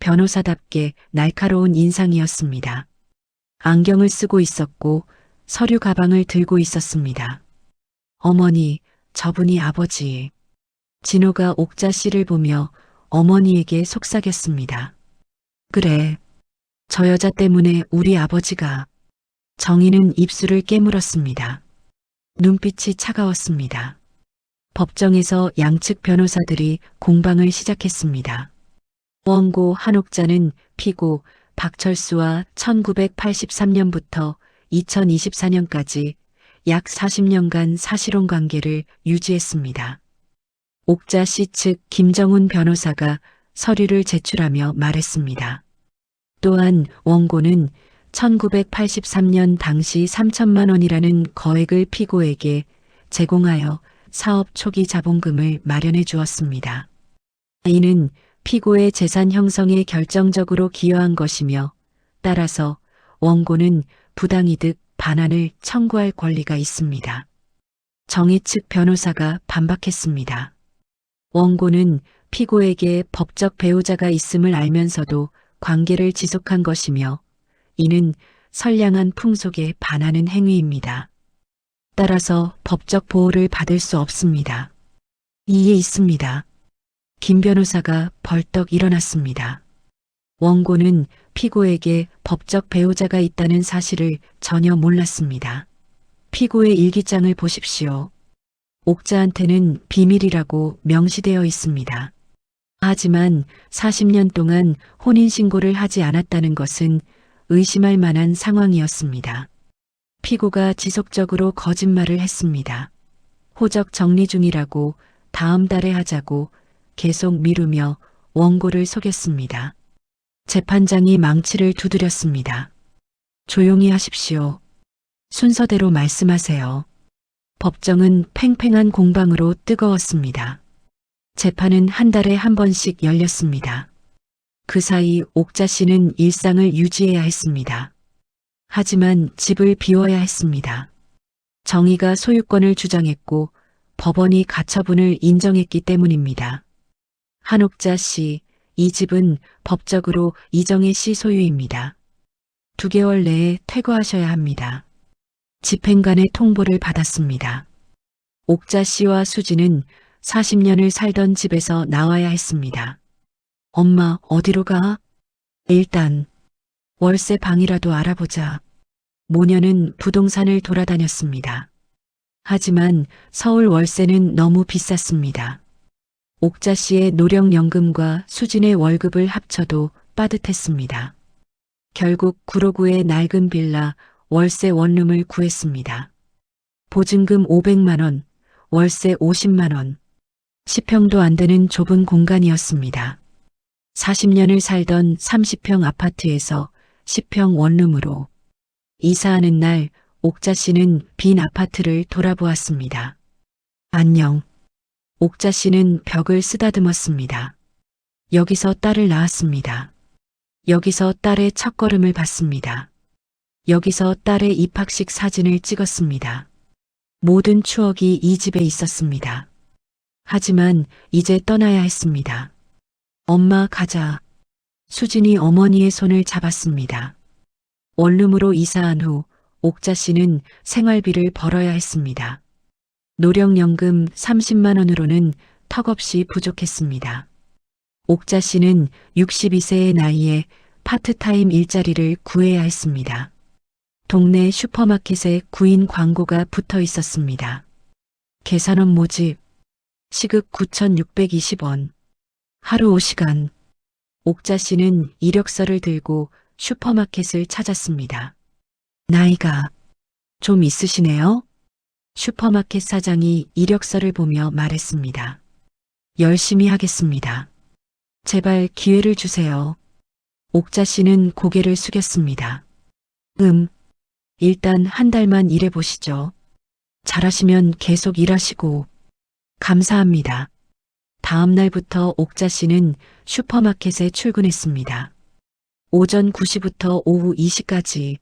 변호사답게 날카로운 인상이었습니다. 안경을 쓰고 있었고 서류 가방을 들고 있었습니다. 어머니, 저분이 아버지. 진호가 옥자 씨를 보며 어머니에게 속삭였습니다. 그래, 저 여자 때문에 우리 아버지가. 정희는 입술을 깨물었습니다. 눈빛이 차가웠습니다. 법정에서 양측 변호사들이 공방을 시작했습니다. 원고 한옥자는 피고 박철수와 1983년부터 2024년까지 약 40년간 사실혼 관계를 유지했습니다. 옥자 씨 측 김정훈 변호사가 서류를 제출하며 말했습니다. 또한 원고는 1983년 당시 3천만 원이라는 거액을 피고에게 제공하여 사업 초기 자본금을 마련해 주었습니다. 이는 피고의 재산 형성에 결정적으로 기여한 것이며 따라서 원고는 부당이득 반환을 청구할 권리가 있습니다. 정희 측 변호사가 반박했습니다. 원고는 피고에게 법적 배우자가 있음을 알면서도 관계를 지속한 것이며 이는 선량한 풍속에 반하는 행위입니다. 따라서 법적 보호를 받을 수 없습니다. 이에 있습니다. 김 변호사가 벌떡 일어났습니다. 원고는 피고에게 법적 배우자가 있다는 사실을 전혀 몰랐습니다. 피고의 일기장을 보십시오. 옥자한테는 비밀이라고 명시되어 있습니다. 하지만 40년 동안 혼인신고를 하지 않았다는 것은 의심할 만한 상황이었습니다. 피고가 지속적으로 거짓말을 했습니다. 호적 정리 중이라고 다음 달에 하자고 계속 미루며 원고를 속였습니다. 재판장이 망치를 두드렸습니다. 조용히 하십시오. 순서대로 말씀하세요. 법정은 팽팽한 공방으로 뜨거웠습니다. 재판은 한 달에 한 번씩 열렸습니다. 그 사이 옥자 씨는 일상을 유지해야 했습니다. 하지만 집을 비워야 했습니다. 정의가 소유권을 주장했고 법원이 가처분을 인정했기 때문입니다. 한옥자 씨, 이 집은 법적으로 이정혜 씨 소유입니다. 2개월 내에 퇴거하셔야 합니다. 집행관의 통보를 받았습니다. 옥자 씨와 수지는 40년을 살던 집에서 나와야 했습니다. 엄마, 어디로 가? 일단 월세 방이라도 알아보자. 모녀는 부동산을 돌아다녔습니다. 하지만 서울 월세는 너무 비쌌습니다. 옥자 씨의 노령연금과 수진의 월급을 합쳐도 빠듯했습니다. 결국 구로구의 낡은 빌라 월세 원룸을 구했습니다. 보증금 500만 원, 월세 50만 원, 10평도 안 되는 좁은 공간이었습니다. 40년을 살던 30평 아파트에서 10평 원룸으로 이사하는 날 옥자 씨는 빈 아파트를 돌아보았습니다. 안녕. 옥자 씨는 벽을 쓰다듬었습니다. 여기서 딸을 낳았습니다. 여기서 딸의 첫걸음을 봤습니다. 여기서 딸의 입학식 사진을 찍었습니다. 모든 추억이 이 집에 있었습니다. 하지만 이제 떠나야 했습니다. 엄마 가자. 수진이 어머니의 손을 잡았습니다. 원룸으로 이사한 후 옥자 씨는 생활비를 벌어야 했습니다. 노령연금 30만 원으로는 턱없이 부족했습니다. 옥자 씨는 62세의 나이에 파트타임 일자리를 구해야 했습니다. 동네 슈퍼마켓에 구인 광고가 붙어 있었습니다. 계산원 모집, 시급 9,620원, 하루 5시간. 옥자 씨는 이력서를 들고 슈퍼마켓을 찾았습니다. 나이가 좀 있으시네요? 슈퍼마켓 사장이 이력서를 보며 말했습니다. 열심히 하겠습니다. 제발 기회를 주세요. 옥자 씨는 고개를 숙였습니다. 일단 한 달만 일해보시죠. 잘하시면 계속 일하시고. 감사합니다. 다음 날부터 옥자 씨는 슈퍼마켓에 출근했습니다. 오전 9시부터 오후 2시까지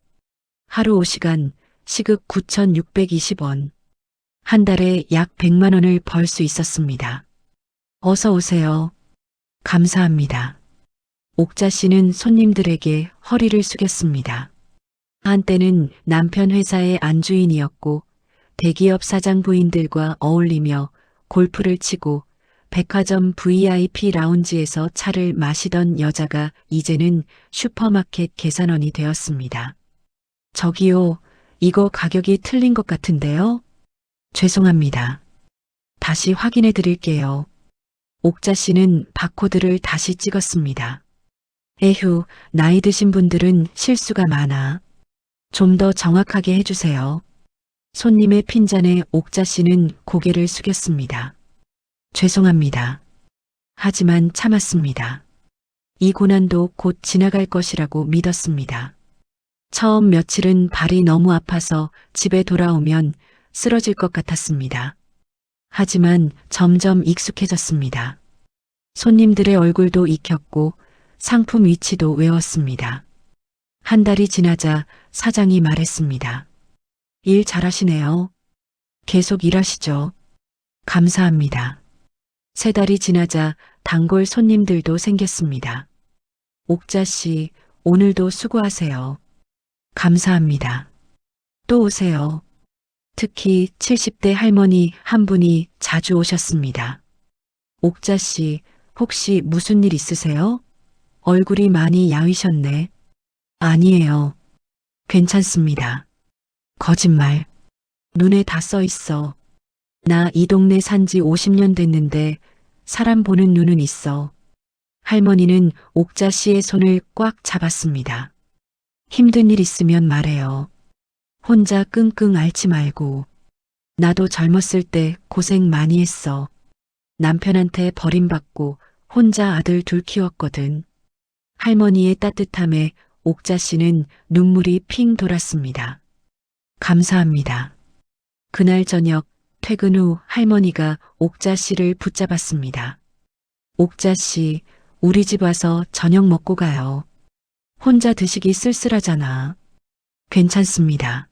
하루 5시간 시급 9,620원. 한 달에 약 100만 원을 벌 수 있었습니다. 어서 오세요. 감사합니다. 옥자 씨는 손님들에게 허리를 숙였습니다. 한때는 남편 회사의 안주인이었고 대기업 사장 부인들과 어울리며 골프를 치고 백화점 VIP 라운지에서 차를 마시던 여자가 이제는 슈퍼마켓 계산원이 되었습니다. 저기요, 이거 가격이 틀린 것 같은데요? 죄송합니다. 다시 확인해 드릴게요. 옥자 씨는 바코드를 다시 찍었습니다. 에휴, 나이 드신 분들은 실수가 많아. 좀 더 정확하게 해주세요. 손님의 핀잔에 옥자 씨는 고개를 숙였습니다. 죄송합니다. 하지만 참았습니다. 이 고난도 곧 지나갈 것이라고 믿었습니다. 처음 며칠은 발이 너무 아파서 집에 돌아오면 쓰러질 것 같았습니다. 하지만 점점 익숙해졌습니다. 손님들의 얼굴도 익혔고 상품 위치도 외웠습니다. 한 달이 지나자 사장이 말했습니다. 일 잘하시네요. 계속 일하시죠. 감사합니다. 3달이 지나자 단골 손님들도 생겼습니다. 옥자 씨, 오늘도 수고하세요. 감사합니다. 또 오세요. 특히 70대 할머니 한 분이 자주 오셨습니다. 옥자 씨, 혹시 무슨 일 있으세요? 얼굴이 많이 야위셨네. 아니에요. 괜찮습니다. 거짓말. 눈에 다 써 있어. 나 이 동네 산지 50년 됐는데 사람 보는 눈은 있어. 할머니는 옥자 씨의 손을 꽉 잡았습니다. 힘든 일 있으면 말해요. 혼자 끙끙 앓지 말고. 나도 젊었을 때 고생 많이 했어. 남편한테 버림받고 혼자 아들 둘 키웠거든. 할머니의 따뜻함에 옥자 씨는 눈물이 핑 돌았습니다. 감사합니다. 그날 저녁 퇴근 후 할머니가 옥자 씨를 붙잡았습니다. 옥자 씨, 우리 집 와서 저녁 먹고 가요. 혼자 드시기 쓸쓸하잖아. 괜찮습니다.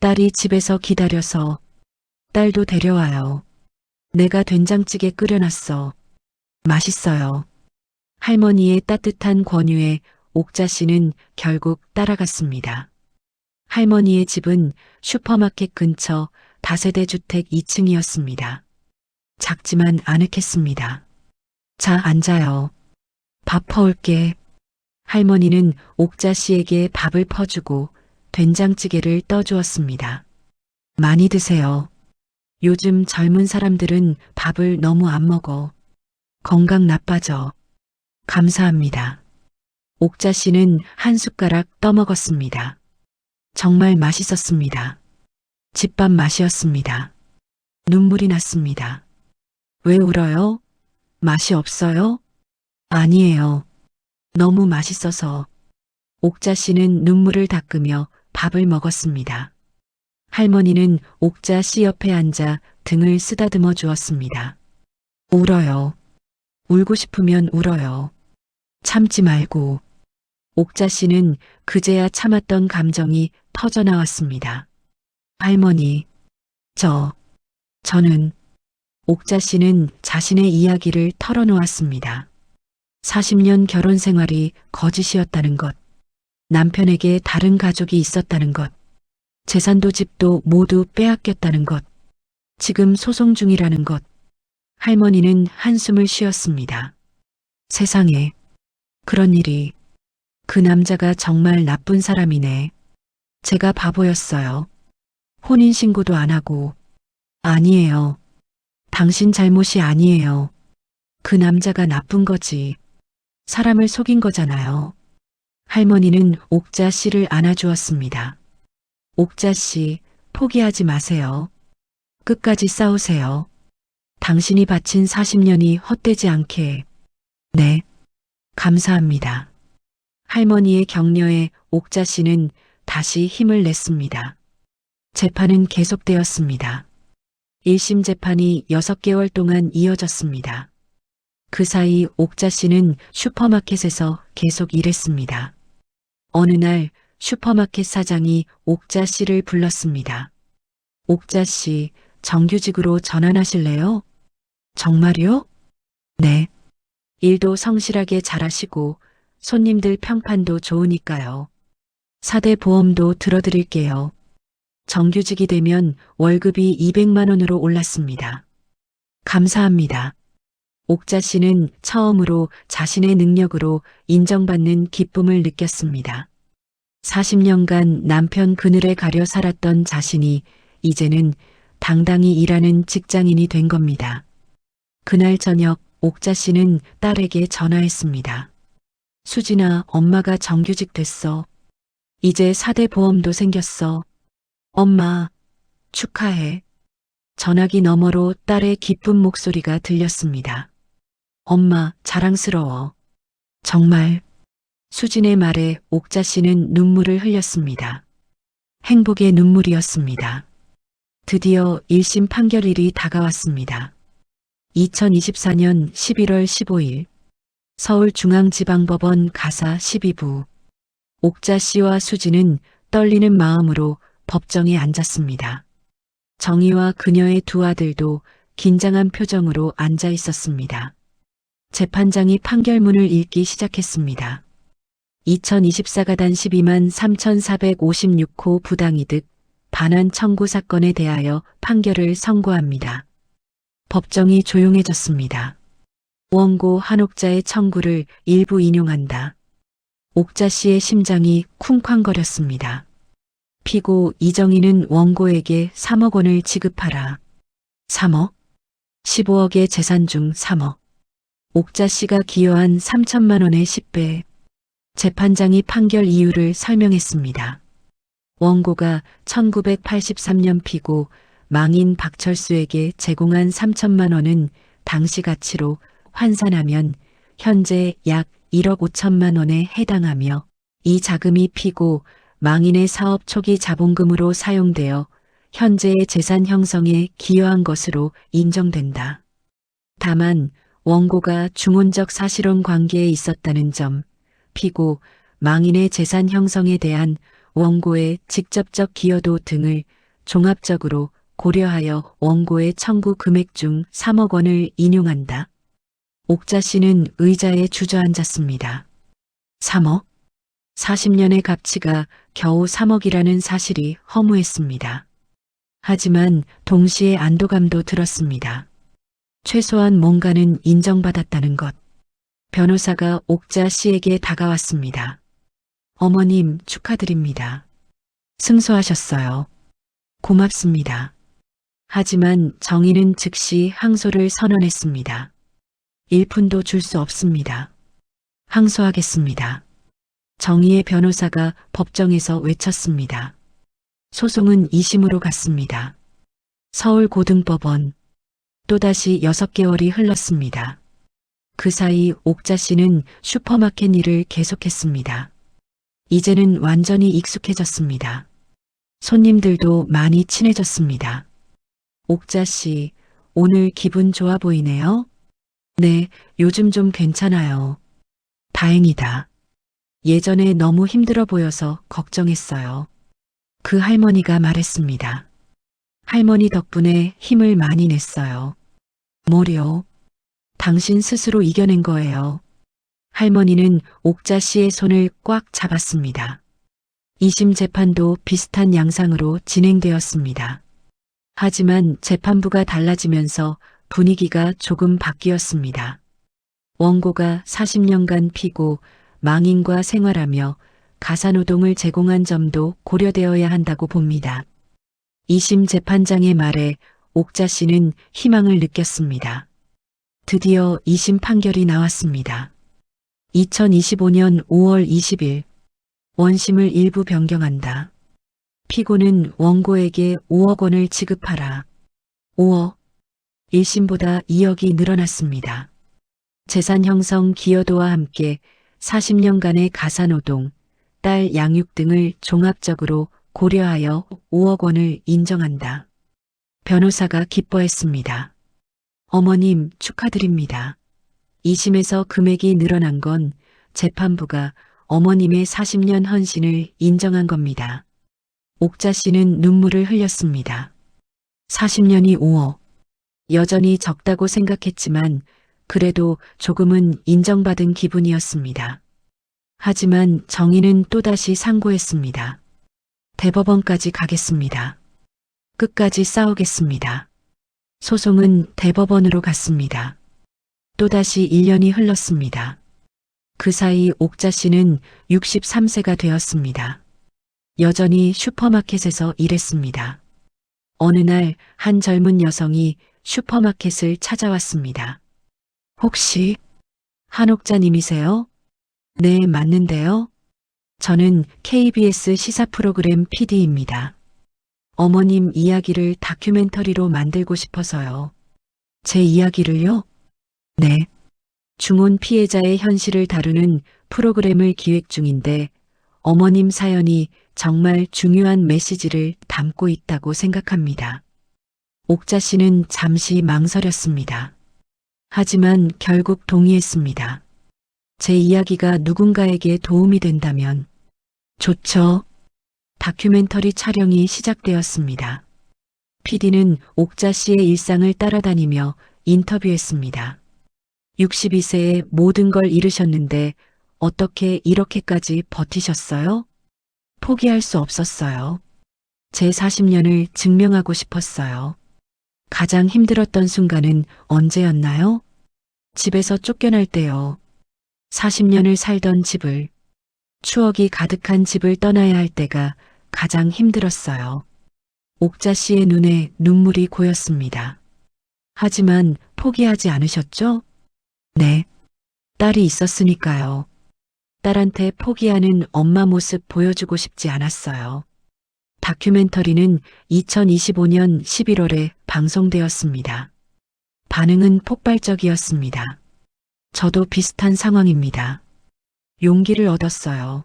딸이 집에서 기다려서. 딸도 데려와요. 내가 된장찌개 끓여놨어. 맛있어요. 할머니의 따뜻한 권유에 옥자 씨는 결국 따라갔습니다. 할머니의 집은 슈퍼마켓 근처 다세대 주택 2층이었습니다. 작지만 아늑했습니다. 자, 앉아요. 밥 퍼올게. 할머니는 옥자 씨에게 밥을 퍼주고 된장찌개를 떠주었습니다. 많이 드세요. 요즘 젊은 사람들은 밥을 너무 안 먹어. 건강 나빠져. 감사합니다. 옥자 씨는 한 숟가락 떠먹었습니다. 정말 맛있었습니다. 집밥 맛이었습니다. 눈물이 났습니다. 왜 울어요? 맛이 없어요? 아니에요. 너무 맛있어서. 옥자 씨는 눈물을 닦으며 밥을 먹었습니다. 할머니는 옥자 씨 옆에 앉아 등을 쓰다듬어 주었습니다. 울어요. 울고 싶으면 울어요. 참지 말고. 옥자 씨는 그제야 참았던 감정이 터져나왔습니다. 할머니, 저는 옥자 씨는 자신의 이야기를 털어놓았습니다. 40년 결혼 생활이 거짓이었다는 것, 남편에게 다른 가족이 있었다는 것, 재산도 집도 모두 빼앗겼다는 것, 지금 소송 중이라는 것. 할머니는 한숨을 쉬었습니다. 세상에, 그런 일이, 그 남자가 정말 나쁜 사람이네. 제가 바보였어요. 혼인신고도 안 하고. 아니에요. 당신 잘못이 아니에요. 그 남자가 나쁜 거지. 사람을 속인 거잖아요. 할머니는 옥자 씨를 안아주었습니다. 옥자 씨, 포기하지 마세요. 끝까지 싸우세요. 당신이 바친 40년이 헛되지 않게. 네, 감사합니다. 할머니의 격려에 옥자 씨는 다시 힘을 냈습니다. 재판은 계속되었습니다. 1심 재판이 6개월 동안 이어졌습니다. 그 사이 옥자 씨는 슈퍼마켓에서 계속 일했습니다. 어느 날 슈퍼마켓 사장이 옥자 씨를 불렀습니다. 옥자 씨, 정규직으로 전환하실래요? 정말요? 네. 일도 성실하게 잘하시고 손님들 평판도 좋으니까요. 4대 보험도 들어드릴게요. 정규직이 되면 월급이 200만 원으로 올랐습니다. 감사합니다. 옥자 씨는 처음으로 자신의 능력으로 인정받는 기쁨을 느꼈습니다. 40년간 남편 그늘에 가려 살았던 자신이 이제는 당당히 일하는 직장인이 된 겁니다. 그날 저녁 옥자 씨는 딸에게 전화했습니다. 수진아, 엄마가 정규직 됐어. 이제 4대 보험도 생겼어. 엄마, 축하해. 전화기 너머로 딸의 기쁜 목소리가 들렸습니다. 엄마, 자랑스러워. 정말. 수진의 말에 옥자 씨는 눈물을 흘렸습니다. 행복의 눈물이었습니다. 드디어 1심 판결일이 다가왔습니다. 2024년 11월 15일 서울중앙지방법원 가사 12부. 옥자 씨와 수진은 떨리는 마음으로 법정에 앉았습니다. 정희와 그녀의 두 아들도 긴장한 표정으로 앉아 있었습니다. 재판장이 판결문을 읽기 시작했습니다. 2024가단 12만 3,456호 부당이득 반환 청구 사건에 대하여 판결을 선고합니다. 법정이 조용해졌습니다. 원고 한옥자의 청구를 일부 인용한다. 옥자 씨의 심장이 쿵쾅거렸습니다. 피고 이정희는 원고에게 3억 원을 지급하라. 3억? 15억의 재산 중 3억. 옥자 씨가 기여한 3천만 원의 10배. 재판장이 판결 이유를 설명했습니다. 원고가 1983년 피고 망인 박철수에게 제공한 3천만 원은 당시 가치로 환산하면 현재 약 1억 5천만 원에 해당하며 이 자금이 피고 망인의 사업 초기 자본금으로 사용되어 현재의 재산 형성에 기여한 것으로 인정된다. 다만 원고가 중혼적 사실혼 관계에 있었다는 점, 피고 망인의 재산 형성에 대한 원고의 직접적 기여도 등을 종합적으로 고려하여 원고의 청구 금액 중 3억 원을 인용한다. 옥자 씨는 의자에 주저앉았습니다. 3억? 40년의 값치가 겨우 3억이라는 사실이 허무했습니다. 하지만 동시에 안도감도 들었습니다. 최소한 뭔가는 인정받았다는 것. 변호사가 옥자 씨에게 다가왔습니다. 어머님, 축하드립니다. 승소하셨어요. 고맙습니다. 하지만 정희는 즉시 항소를 선언했습니다. 1푼도 줄 수 없습니다. 항소하겠습니다. 정희의 변호사가 법정에서 외쳤습니다. 소송은 2심으로 갔습니다. 서울고등법원. 또다시 6개월이 흘렀습니다. 그 사이 옥자 씨는 슈퍼마켓 일을 계속했습니다. 이제는 완전히 익숙해졌습니다. 손님들도 많이 친해졌습니다. 옥자 씨, 오늘 기분 좋아 보이네요. 네, 요즘 좀 괜찮아요. 다행이다. 예전에 너무 힘들어 보여서 걱정했어요. 그 할머니가 말했습니다. 할머니 덕분에 힘을 많이 냈어요. 뭐요? 당신 스스로 이겨낸 거예요. 할머니는 옥자 씨의 손을 꽉 잡았습니다. 2심 재판도 비슷한 양상으로 진행되었습니다. 하지만 재판부가 달라지면서 분위기가 조금 바뀌었습니다. 원고가 40년간 피고 망인과 생활하며 가사노동을 제공한 점도 고려되어야 한다고 봅니다. 2심 재판장의 말에 옥자 씨는 희망을 느꼈습니다. 드디어 2심 판결이 나왔습니다. 2025년 5월 20일 원심을 일부 변경한다. 피고는 원고에게 5억 원을 지급하라. 5억. 1심보다 2억이 늘어났습니다. 재산 형성 기여도와 함께 40년간의 가사노동, 딸 양육 등을 종합적으로 고려하여 5억 원을 인정한다. 변호사가 기뻐했습니다. 어머님 축하드립니다. 2심에서 금액이 늘어난 건 재판부가 어머님의 40년 헌신을 인정한 겁니다. 옥자 씨는 눈물을 흘렸습니다. 40년이 5억. 여전히 적다고 생각했지만 그래도 조금은 인정받은 기분이었습니다. 하지만 정의는 또다시 상고했습니다. 대법원까지 가겠습니다. 끝까지 싸우겠습니다. 소송은 대법원으로 갔습니다. 또다시 1년이 흘렀습니다. 그 사이 옥자 씨는 63세가 되었습니다. 여전히 슈퍼마켓에서 일했습니다. 어느 날 한 젊은 여성이 슈퍼마켓을 찾아왔습니다. 혹시 한옥자님이세요? 네, 맞는데요. 저는 KBS 시사 프로그램 PD입니다. 어머님 이야기를 다큐멘터리로 만들고 싶어서요. 제 이야기를요? 네. 중혼 피해자의 현실을 다루는 프로그램을 기획 중인데 어머님 사연이 정말 중요한 메시지를 담고 있다고 생각합니다. 옥자 씨는 잠시 망설였습니다. 하지만 결국 동의했습니다. 제 이야기가 누군가에게 도움이 된다면 좋죠. 다큐멘터리 촬영이 시작되었습니다. PD는 옥자 씨의 일상을 따라다니며 인터뷰했습니다. 62세에 모든 걸 잃으셨는데 어떻게 이렇게까지 버티셨어요? 포기할 수 없었어요. 제 40년을 증명하고 싶었어요. 가장 힘들었던 순간은 언제였나요? 집에서 쫓겨날 때요. 40년을 살던 집을, 추억이 가득한 집을 떠나야 할 때가 가장 힘들었어요. 옥자 씨의 눈에 눈물이 고였습니다. 하지만 포기하지 않으셨죠? 네. 딸이 있었으니까요. 딸한테 포기하는 엄마 모습 보여주고 싶지 않았어요. 다큐멘터리는 2025년 11월에 방송되었습니다. 반응은 폭발적이었습니다. 저도 비슷한 상황입니다. 용기를 얻었어요.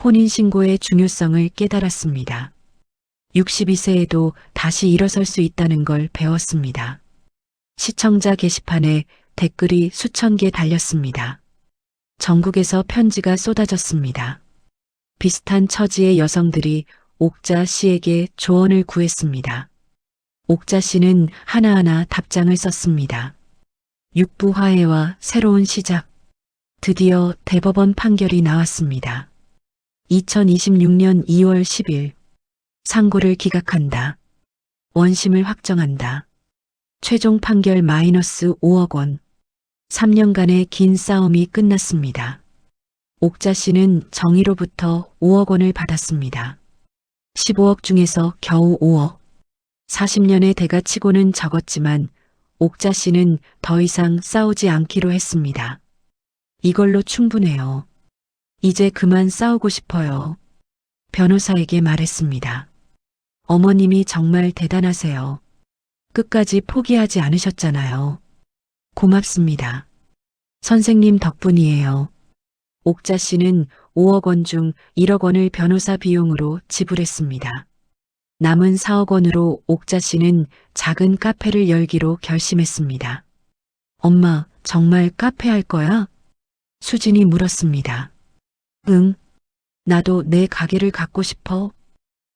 혼인신고의 중요성을 깨달았습니다. 62세에도 다시 일어설 수 있다는 걸 배웠습니다. 시청자 게시판에 댓글이 수천 개 달렸습니다. 전국에서 편지가 쏟아졌습니다. 비슷한 처지의 여성들이 옥자 씨에게 조언을 구했습니다. 옥자 씨는 하나하나 답장을 썼습니다. 육부 화해와 새로운 시작. 드디어 대법원 판결이 나왔습니다. 2026년 2월 10일 상고를 기각한다. 원심을 확정한다. 최종 판결 마이너스 5억 원. 3년간의 긴 싸움이 끝났습니다. 옥자 씨는 정의로부터 5억 원을 받았습니다. 15억 중에서 겨우 5억. 40년의 대가치고는 적었지만 옥자 씨는 더 이상 싸우지 않기로 했습니다. 이걸로 충분해요. 이제 그만 싸우고 싶어요. 변호사에게 말했습니다. 어머님이 정말 대단하세요. 끝까지 포기하지 않으셨잖아요. 고맙습니다. 선생님 덕분이에요. 옥자 씨는 5억 원 중 1억 원을 변호사 비용으로 지불했습니다. 남은 4억 원으로 옥자 씨는 작은 카페를 열기로 결심했습니다. 엄마, 정말 카페 할 거야? 수진이 물었습니다. 응, 나도 내 가게를 갖고 싶어.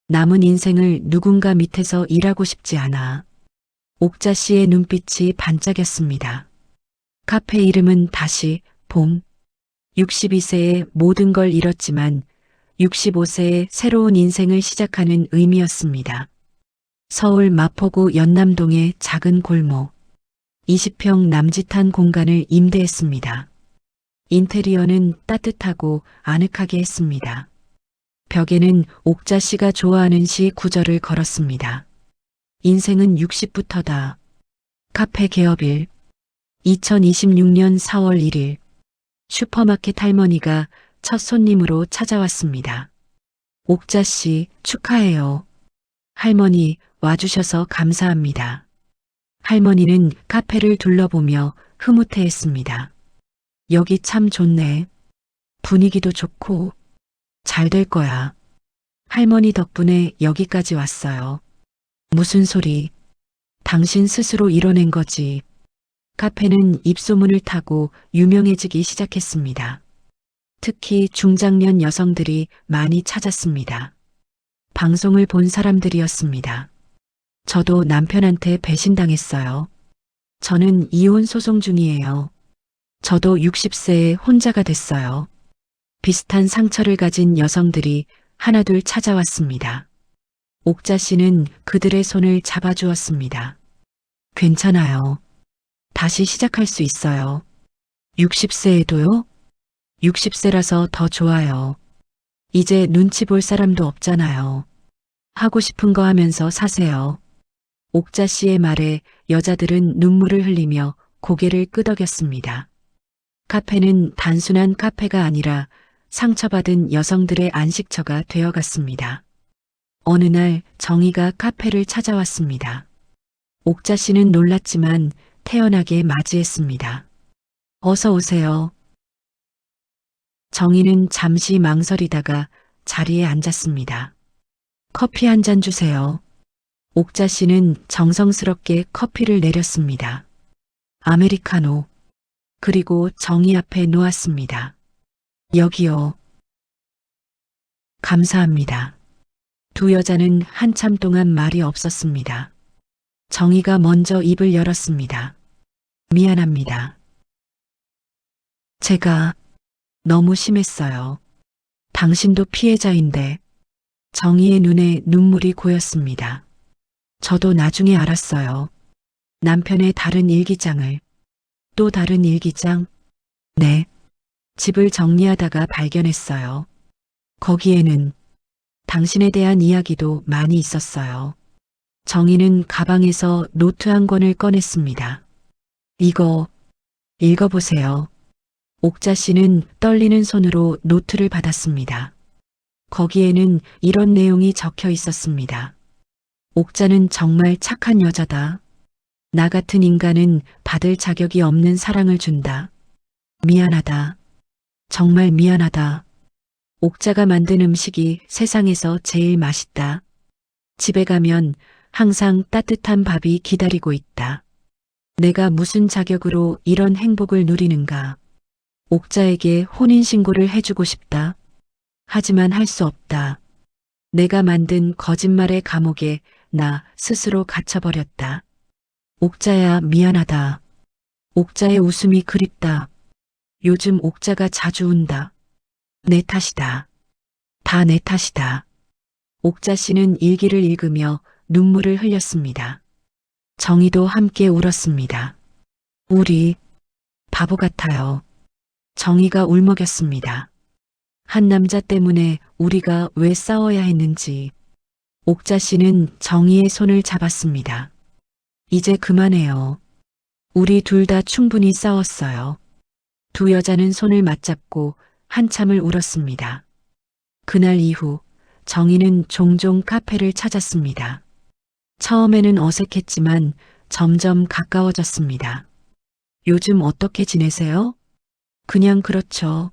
남은 인생을 누군가 밑에서 일하고 싶지 않아. 옥자 씨의 눈빛이 반짝였습니다. 카페 이름은 다시 봄. 62세에 모든 걸 잃었지만 65세에 새로운 인생을 시작하는 의미였습니다. 서울 마포구 연남동의 작은 골목. 20평 남짓한 공간을 임대했습니다. 인테리어는 따뜻하고 아늑하게 했습니다. 벽에는 옥자 씨가 좋아하는 시 구절을 걸었습니다. 인생은 60부터다. 카페 개업일. 2026년 4월 1일. 슈퍼마켓 할머니가 첫 손님으로 찾아왔습니다. 옥자 씨, 축하해요. 할머니, 와주셔서 감사합니다. 할머니는 카페를 둘러보며 흐뭇해했습니다. 여기 참 좋네. 분위기도 좋고 잘 될 거야. 할머니 덕분에 여기까지 왔어요. 무슨 소리? 당신 스스로 이뤄낸 거지. 카페는 입소문을 타고 유명해지기 시작했습니다. 특히 중장년 여성들이 많이 찾았습니다. 방송을 본 사람들이었습니다. 저도 남편한테 배신당했어요. 저는 이혼 소송 중이에요. 저도 60세에 혼자가 됐어요. 비슷한 상처를 가진 여성들이 하나둘 찾아왔습니다. 옥자 씨는 그들의 손을 잡아주었습니다. 괜찮아요. 다시 시작할 수 있어요. 60세에도요? 60세라서 더 좋아요. 이제 눈치 볼 사람도 없잖아요. 하고 싶은 거 하면서 사세요. 옥자 씨의 말에 여자들은 눈물을 흘리며 고개를 끄덕였습니다. 카페는 단순한 카페가 아니라 상처받은 여성들의 안식처가 되어갔습니다. 어느 날 정희가 카페를 찾아왔습니다. 옥자 씨는 놀랐지만 태연하게 맞이했습니다. 어서 오세요. 정희는 잠시 망설이다가 자리에 앉았습니다. 커피 한 잔 주세요. 옥자 씨는 정성스럽게 커피를 내렸습니다. 아메리카노. 그리고 정희 앞에 놓았습니다. 여기요. 감사합니다. 두 여자는 한참 동안 말이 없었습니다. 정희가 먼저 입을 열었습니다. 미안합니다. 제가 너무 심했어요. 당신도 피해자인데. 정희의 눈에 눈물이 고였습니다. 저도 나중에 알았어요. 남편의 다른 일기장을. 또 다른 일기장? 네. 집을 정리하다가 발견했어요. 거기에는 당신에 대한 이야기도 많이 있었어요. 정희는 가방에서 노트 한 권을 꺼냈습니다. 이거 읽어보세요. 옥자 씨는 떨리는 손으로 노트를 받았습니다. 거기에는 이런 내용이 적혀 있었습니다. 옥자는 정말 착한 여자다. 나 같은 인간은 받을 자격이 없는 사랑을 준다. 미안하다. 정말 미안하다. 옥자가 만든 음식이 세상에서 제일 맛있다. 집에 가면 항상 따뜻한 밥이 기다리고 있다. 내가 무슨 자격으로 이런 행복을 누리는가. 옥자에게 혼인신고를 해주고 싶다. 하지만 할 수 없다. 내가 만든 거짓말의 감옥에 나 스스로 갇혀버렸다. 옥자야, 미안하다. 옥자의 웃음이 그립다. 요즘 옥자가 자주 운다. 내 탓이다. 다 내 탓이다. 옥자 씨는 일기를 읽으며 눈물을 흘렸습니다. 정희도 함께 울었습니다. 우리 바보 같아요. 정희가 울먹였습니다. 한 남자 때문에 우리가 왜 싸워야 했는지. 옥자 씨는 정희의 손을 잡았습니다. 이제 그만해요. 우리 둘 다 충분히 싸웠어요. 두 여자는 손을 맞잡고 한참을 울었습니다. 그날 이후 정희는 종종 카페를 찾았습니다. 처음에는 어색했지만 점점 가까워졌습니다. 요즘 어떻게 지내세요? 그냥 그렇죠.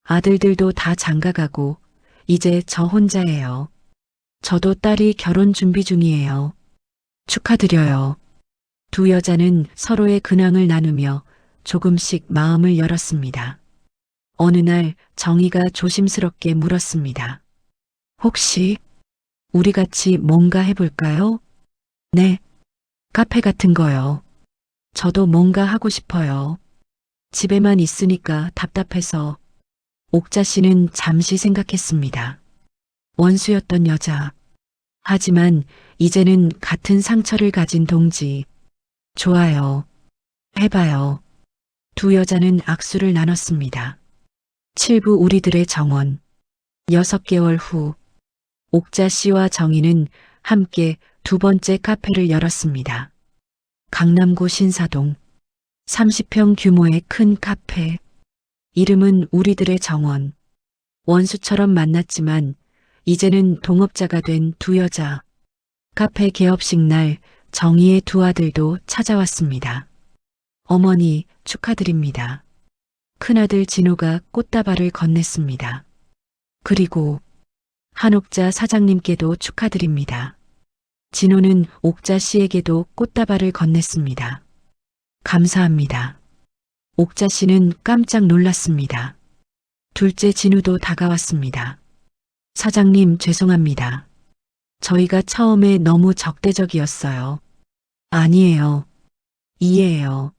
아들들도 다 장가가고 이제 저 혼자예요. 저도 딸이 결혼 준비 중이에요. 축하드려요. 두 여자는 서로의 근황을 나누며 조금씩 마음을 열었습니다. 어느 날 정희가 조심스럽게 물었습니다. 혹시 우리 같이 뭔가 해볼까요? 네, 카페 같은 거요. 저도 뭔가 하고 싶어요. 집에만 있으니까 답답해서. 옥자 씨는 잠시 생각했습니다. 원수였던 여자. 하지만 이제는 같은 상처를 가진 동지. 좋아요. 해봐요. 두 여자는 악수를 나눴습니다. 7부 우리들의 정원. 6개월 후, 옥자 씨와 정희는 함께 두 번째 카페를 열었습니다. 강남구 신사동. 30평 규모의 큰 카페. 이름은 우리들의 정원. 원수처럼 만났지만 이제는 동업자가 된 두 여자. 카페 개업식 날 정희의 두 아들도 찾아왔습니다. 어머니 축하드립니다. 큰아들 진호가 꽃다발을 건넸습니다. 그리고 한옥자 사장님께도 축하드립니다. 진호는 옥자 씨에게도 꽃다발을 건넸습니다. 감사합니다. 옥자 씨는 깜짝 놀랐습니다. 둘째 진우도 다가왔습니다. 사장님 죄송합니다. 저희가 처음에 너무 적대적이었어요. 아니에요. 이해해요.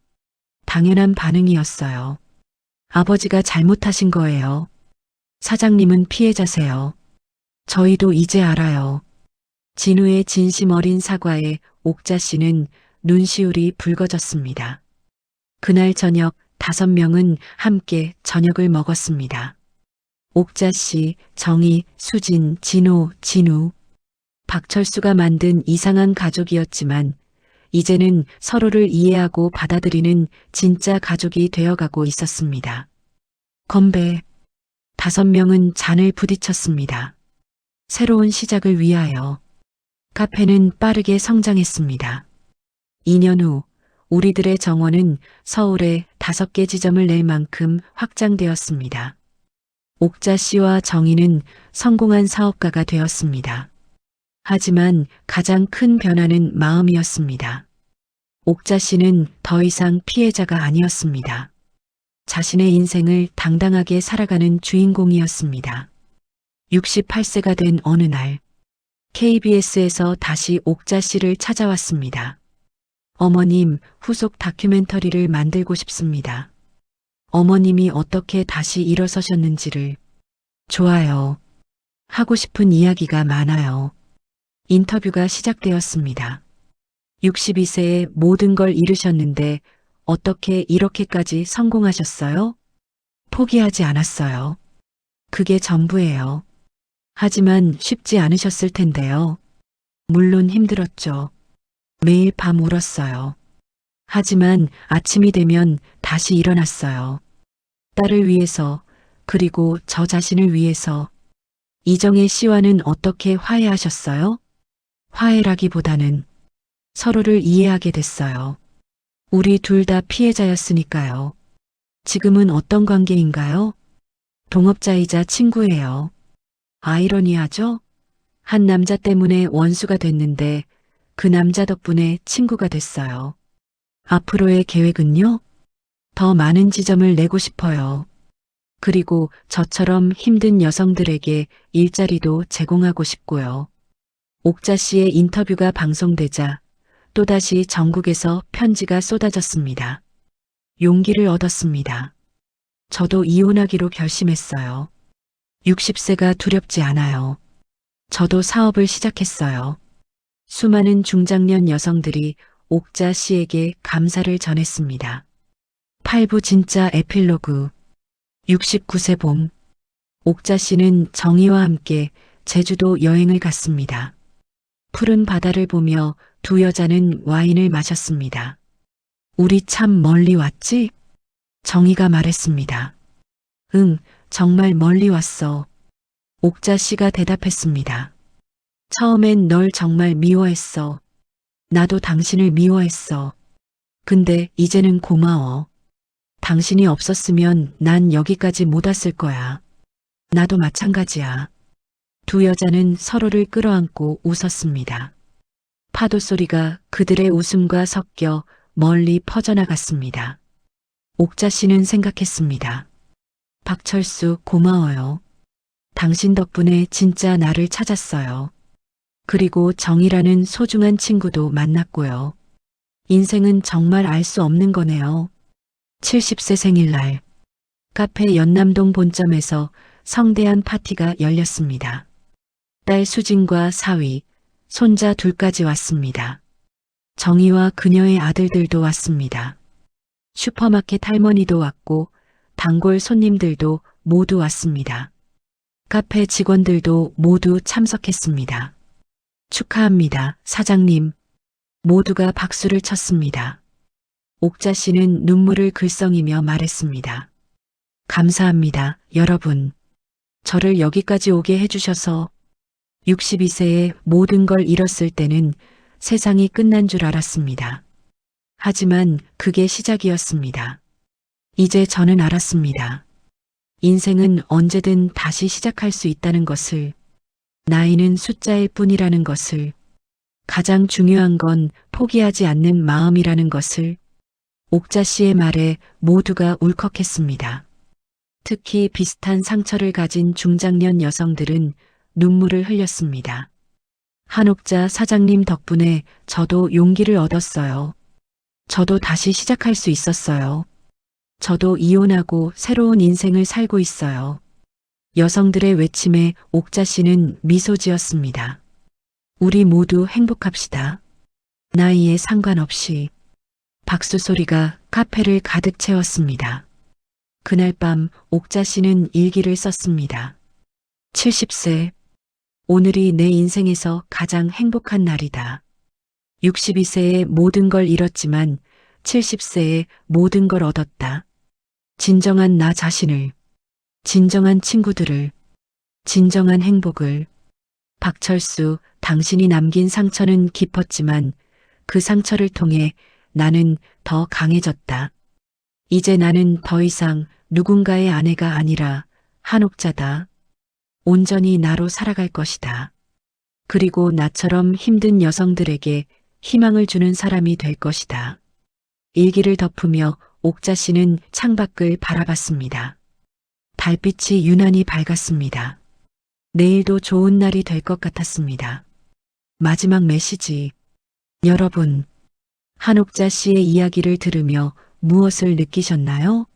당연한 반응이었어요. 아버지가 잘못하신 거예요. 사장님은 피해자세요. 저희도 이제 알아요. 진우의 진심 어린 사과에 옥자 씨는 눈시울이 붉어졌습니다. 그날 저녁 5명은 함께 저녁을 먹었습니다. 옥자 씨, 정희, 수진, 진호, 진우. 박철수가 만든 이상한 가족이었지만 이제는 서로를 이해하고 받아들이는 진짜 가족이 되어가고 있었습니다. 건배. 5명은 잔을 부딪혔습니다. 새로운 시작을 위하여. 카페는 빠르게 성장했습니다. 2년 후 우리들의 정원은 서울에 5개 지점을 낼 만큼 확장되었습니다. 옥자 씨와 정희는 성공한 사업가가 되었습니다. 하지만 가장 큰 변화는 마음이었습니다. 옥자 씨는 더 이상 피해자가 아니었습니다. 자신의 인생을 당당하게 살아가는 주인공이었습니다. 68세가 된 어느 날, KBS에서 다시 옥자 씨를 찾아왔습니다. 어머님, 후속 다큐멘터리를 만들고 싶습니다. 어머님이 어떻게 다시 일어서셨는지를. 좋아요. 하고 싶은 이야기가 많아요. 인터뷰가 시작되었습니다. 62세에 모든 걸 잃으셨는데 어떻게 이렇게까지 성공하셨어요? 포기하지 않았어요. 그게 전부예요. 하지만 쉽지 않으셨을 텐데요. 물론 힘들었죠. 매일 밤 울었어요. 하지만 아침이 되면 다시 일어났어요. 딸을 위해서, 그리고 저 자신을 위해서. 이정혜 씨와는 어떻게 화해하셨어요? 화해라기보다는 서로를 이해하게 됐어요. 우리 둘 다 피해자였으니까요. 지금은 어떤 관계인가요? 동업자이자 친구예요. 아이러니하죠? 한 남자 때문에 원수가 됐는데 그 남자 덕분에 친구가 됐어요. 앞으로의 계획은요? 더 많은 지점을 내고 싶어요. 그리고 저처럼 힘든 여성들에게 일자리도 제공하고 싶고요. 옥자 씨의 인터뷰가 방송되자 또다시 전국에서 편지가 쏟아졌습니다. 용기를 얻었습니다. 저도 이혼하기로 결심했어요. 60세가 두렵지 않아요. 저도 사업을 시작했어요. 수많은 중장년 여성들이 옥자 씨에게 감사를 전했습니다. 8부 진짜 에필로그. 69세 봄. 옥자 씨는 정희와 함께 제주도 여행을 갔습니다. 푸른 바다를 보며 두 여자는 와인을 마셨습니다. 우리 참 멀리 왔지? 정희가 말했습니다. 응, 정말 멀리 왔어. 옥자 씨가 대답했습니다. 처음엔 널 정말 미워했어. 나도 당신을 미워했어. 근데 이제는 고마워. 당신이 없었으면 난 여기까지 못 왔을 거야. 나도 마찬가지야. 두 여자는 서로를 끌어안고 웃었습니다. 파도 소리가 그들의 웃음과 섞여 멀리 퍼져나갔습니다. 옥자 씨는 생각했습니다. 박철수, 고마워요. 당신 덕분에 진짜 나를 찾았어요. 그리고 정이라는 소중한 친구도 만났고요. 인생은 정말 알 수 없는 거네요. 70세 생일날 카페 연남동 본점에서 성대한 파티가 열렸습니다. 딸 수진과 사위, 손자 둘까지 왔습니다. 정희와 그녀의 아들들도 왔습니다. 슈퍼마켓 할머니도 왔고 단골 손님들도 모두 왔습니다. 카페 직원들도 모두 참석했습니다. 축하합니다, 사장님. 모두가 박수를 쳤습니다. 옥자 씨는 눈물을 글썽이며 말했습니다. 감사합니다, 여러분. 저를 여기까지 오게 해주셔서 62세에 모든 걸 잃었을 때는 세상이 끝난 줄 알았습니다. 하지만 그게 시작이었습니다. 이제 저는 알았습니다. 인생은 언제든 다시 시작할 수 있다는 것을, 나이는 숫자일 뿐이라는 것을, 가장 중요한 건 포기하지 않는 마음이라는 것을. 옥자 씨의 말에 모두가 울컥했습니다. 특히 비슷한 상처를 가진 중장년 여성들은 눈물을 흘렸습니다. 한옥자 사장님 덕분에 저도 용기를 얻었어요. 저도 다시 시작할 수 있었어요. 저도 이혼하고 새로운 인생을 살고 있어요. 여성들의 외침에 옥자 씨는 미소 지었습니다. 우리 모두 행복합시다. 나이에 상관없이. 박수 소리가 카페를 가득 채웠습니다. 그날 밤 옥자 씨는 일기를 썼습니다. 70세. 오늘이 내 인생에서 가장 행복한 날이다. 62세에 모든 걸 잃었지만 70세에 모든 걸 얻었다. 진정한 나 자신을, 진정한 친구들을, 진정한 행복을. 박철수, 당신이 남긴 상처는 깊었지만 그 상처를 통해 나는 더 강해졌다. 이제 나는 더 이상 누군가의 아내가 아니라 한옥자다. 온전히 나로 살아갈 것이다. 그리고 나처럼 힘든 여성들에게 희망을 주는 사람이 될 것이다. 일기를 덮으며 옥자 씨는 창밖을 바라봤습니다. 달빛이 유난히 밝았습니다. 내일도 좋은 날이 될 것 같았습니다. 마지막 메시지. 여러분, 한옥자 씨의 이야기를 들으며 무엇을 느끼셨나요?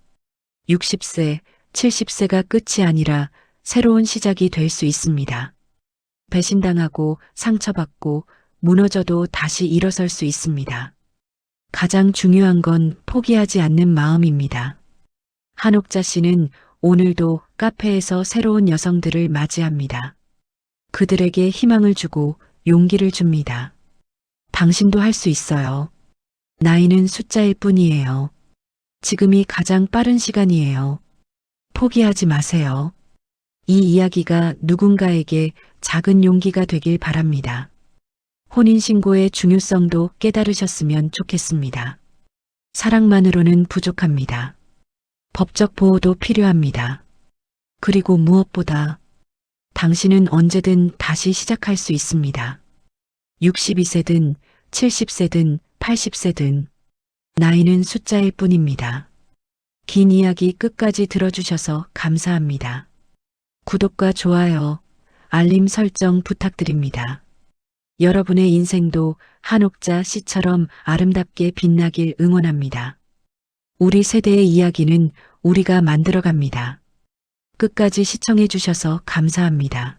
60세, 70세가 끝이 아니라 새로운 시작이 될 수 있습니다. 배신당하고 상처받고 무너져도 다시 일어설 수 있습니다. 가장 중요한 건 포기하지 않는 마음입니다. 한옥자 씨는 오늘도 카페에서 새로운 여성들을 맞이합니다. 그들에게 희망을 주고 용기를 줍니다. 당신도 할 수 있어요. 나이는 숫자일 뿐이에요. 지금이 가장 빠른 시간이에요. 포기하지 마세요. 이 이야기가 누군가에게 작은 용기가 되길 바랍니다. 혼인신고의 중요성도 깨달으셨으면 좋겠습니다. 사랑만으로는 부족합니다. 법적 보호도 필요합니다. 그리고 무엇보다 당신은 언제든 다시 시작할 수 있습니다. 62세든 70세든 80세든 나이는 숫자일 뿐입니다. 긴 이야기 끝까지 들어주셔서 감사합니다. 구독과 좋아요, 알림 설정 부탁드립니다. 여러분의 인생도 한옥자 씨처럼 아름답게 빛나길 응원합니다. 우리 세대의 이야기는 우리가 만들어갑니다. 끝까지 시청해 주셔서 감사합니다.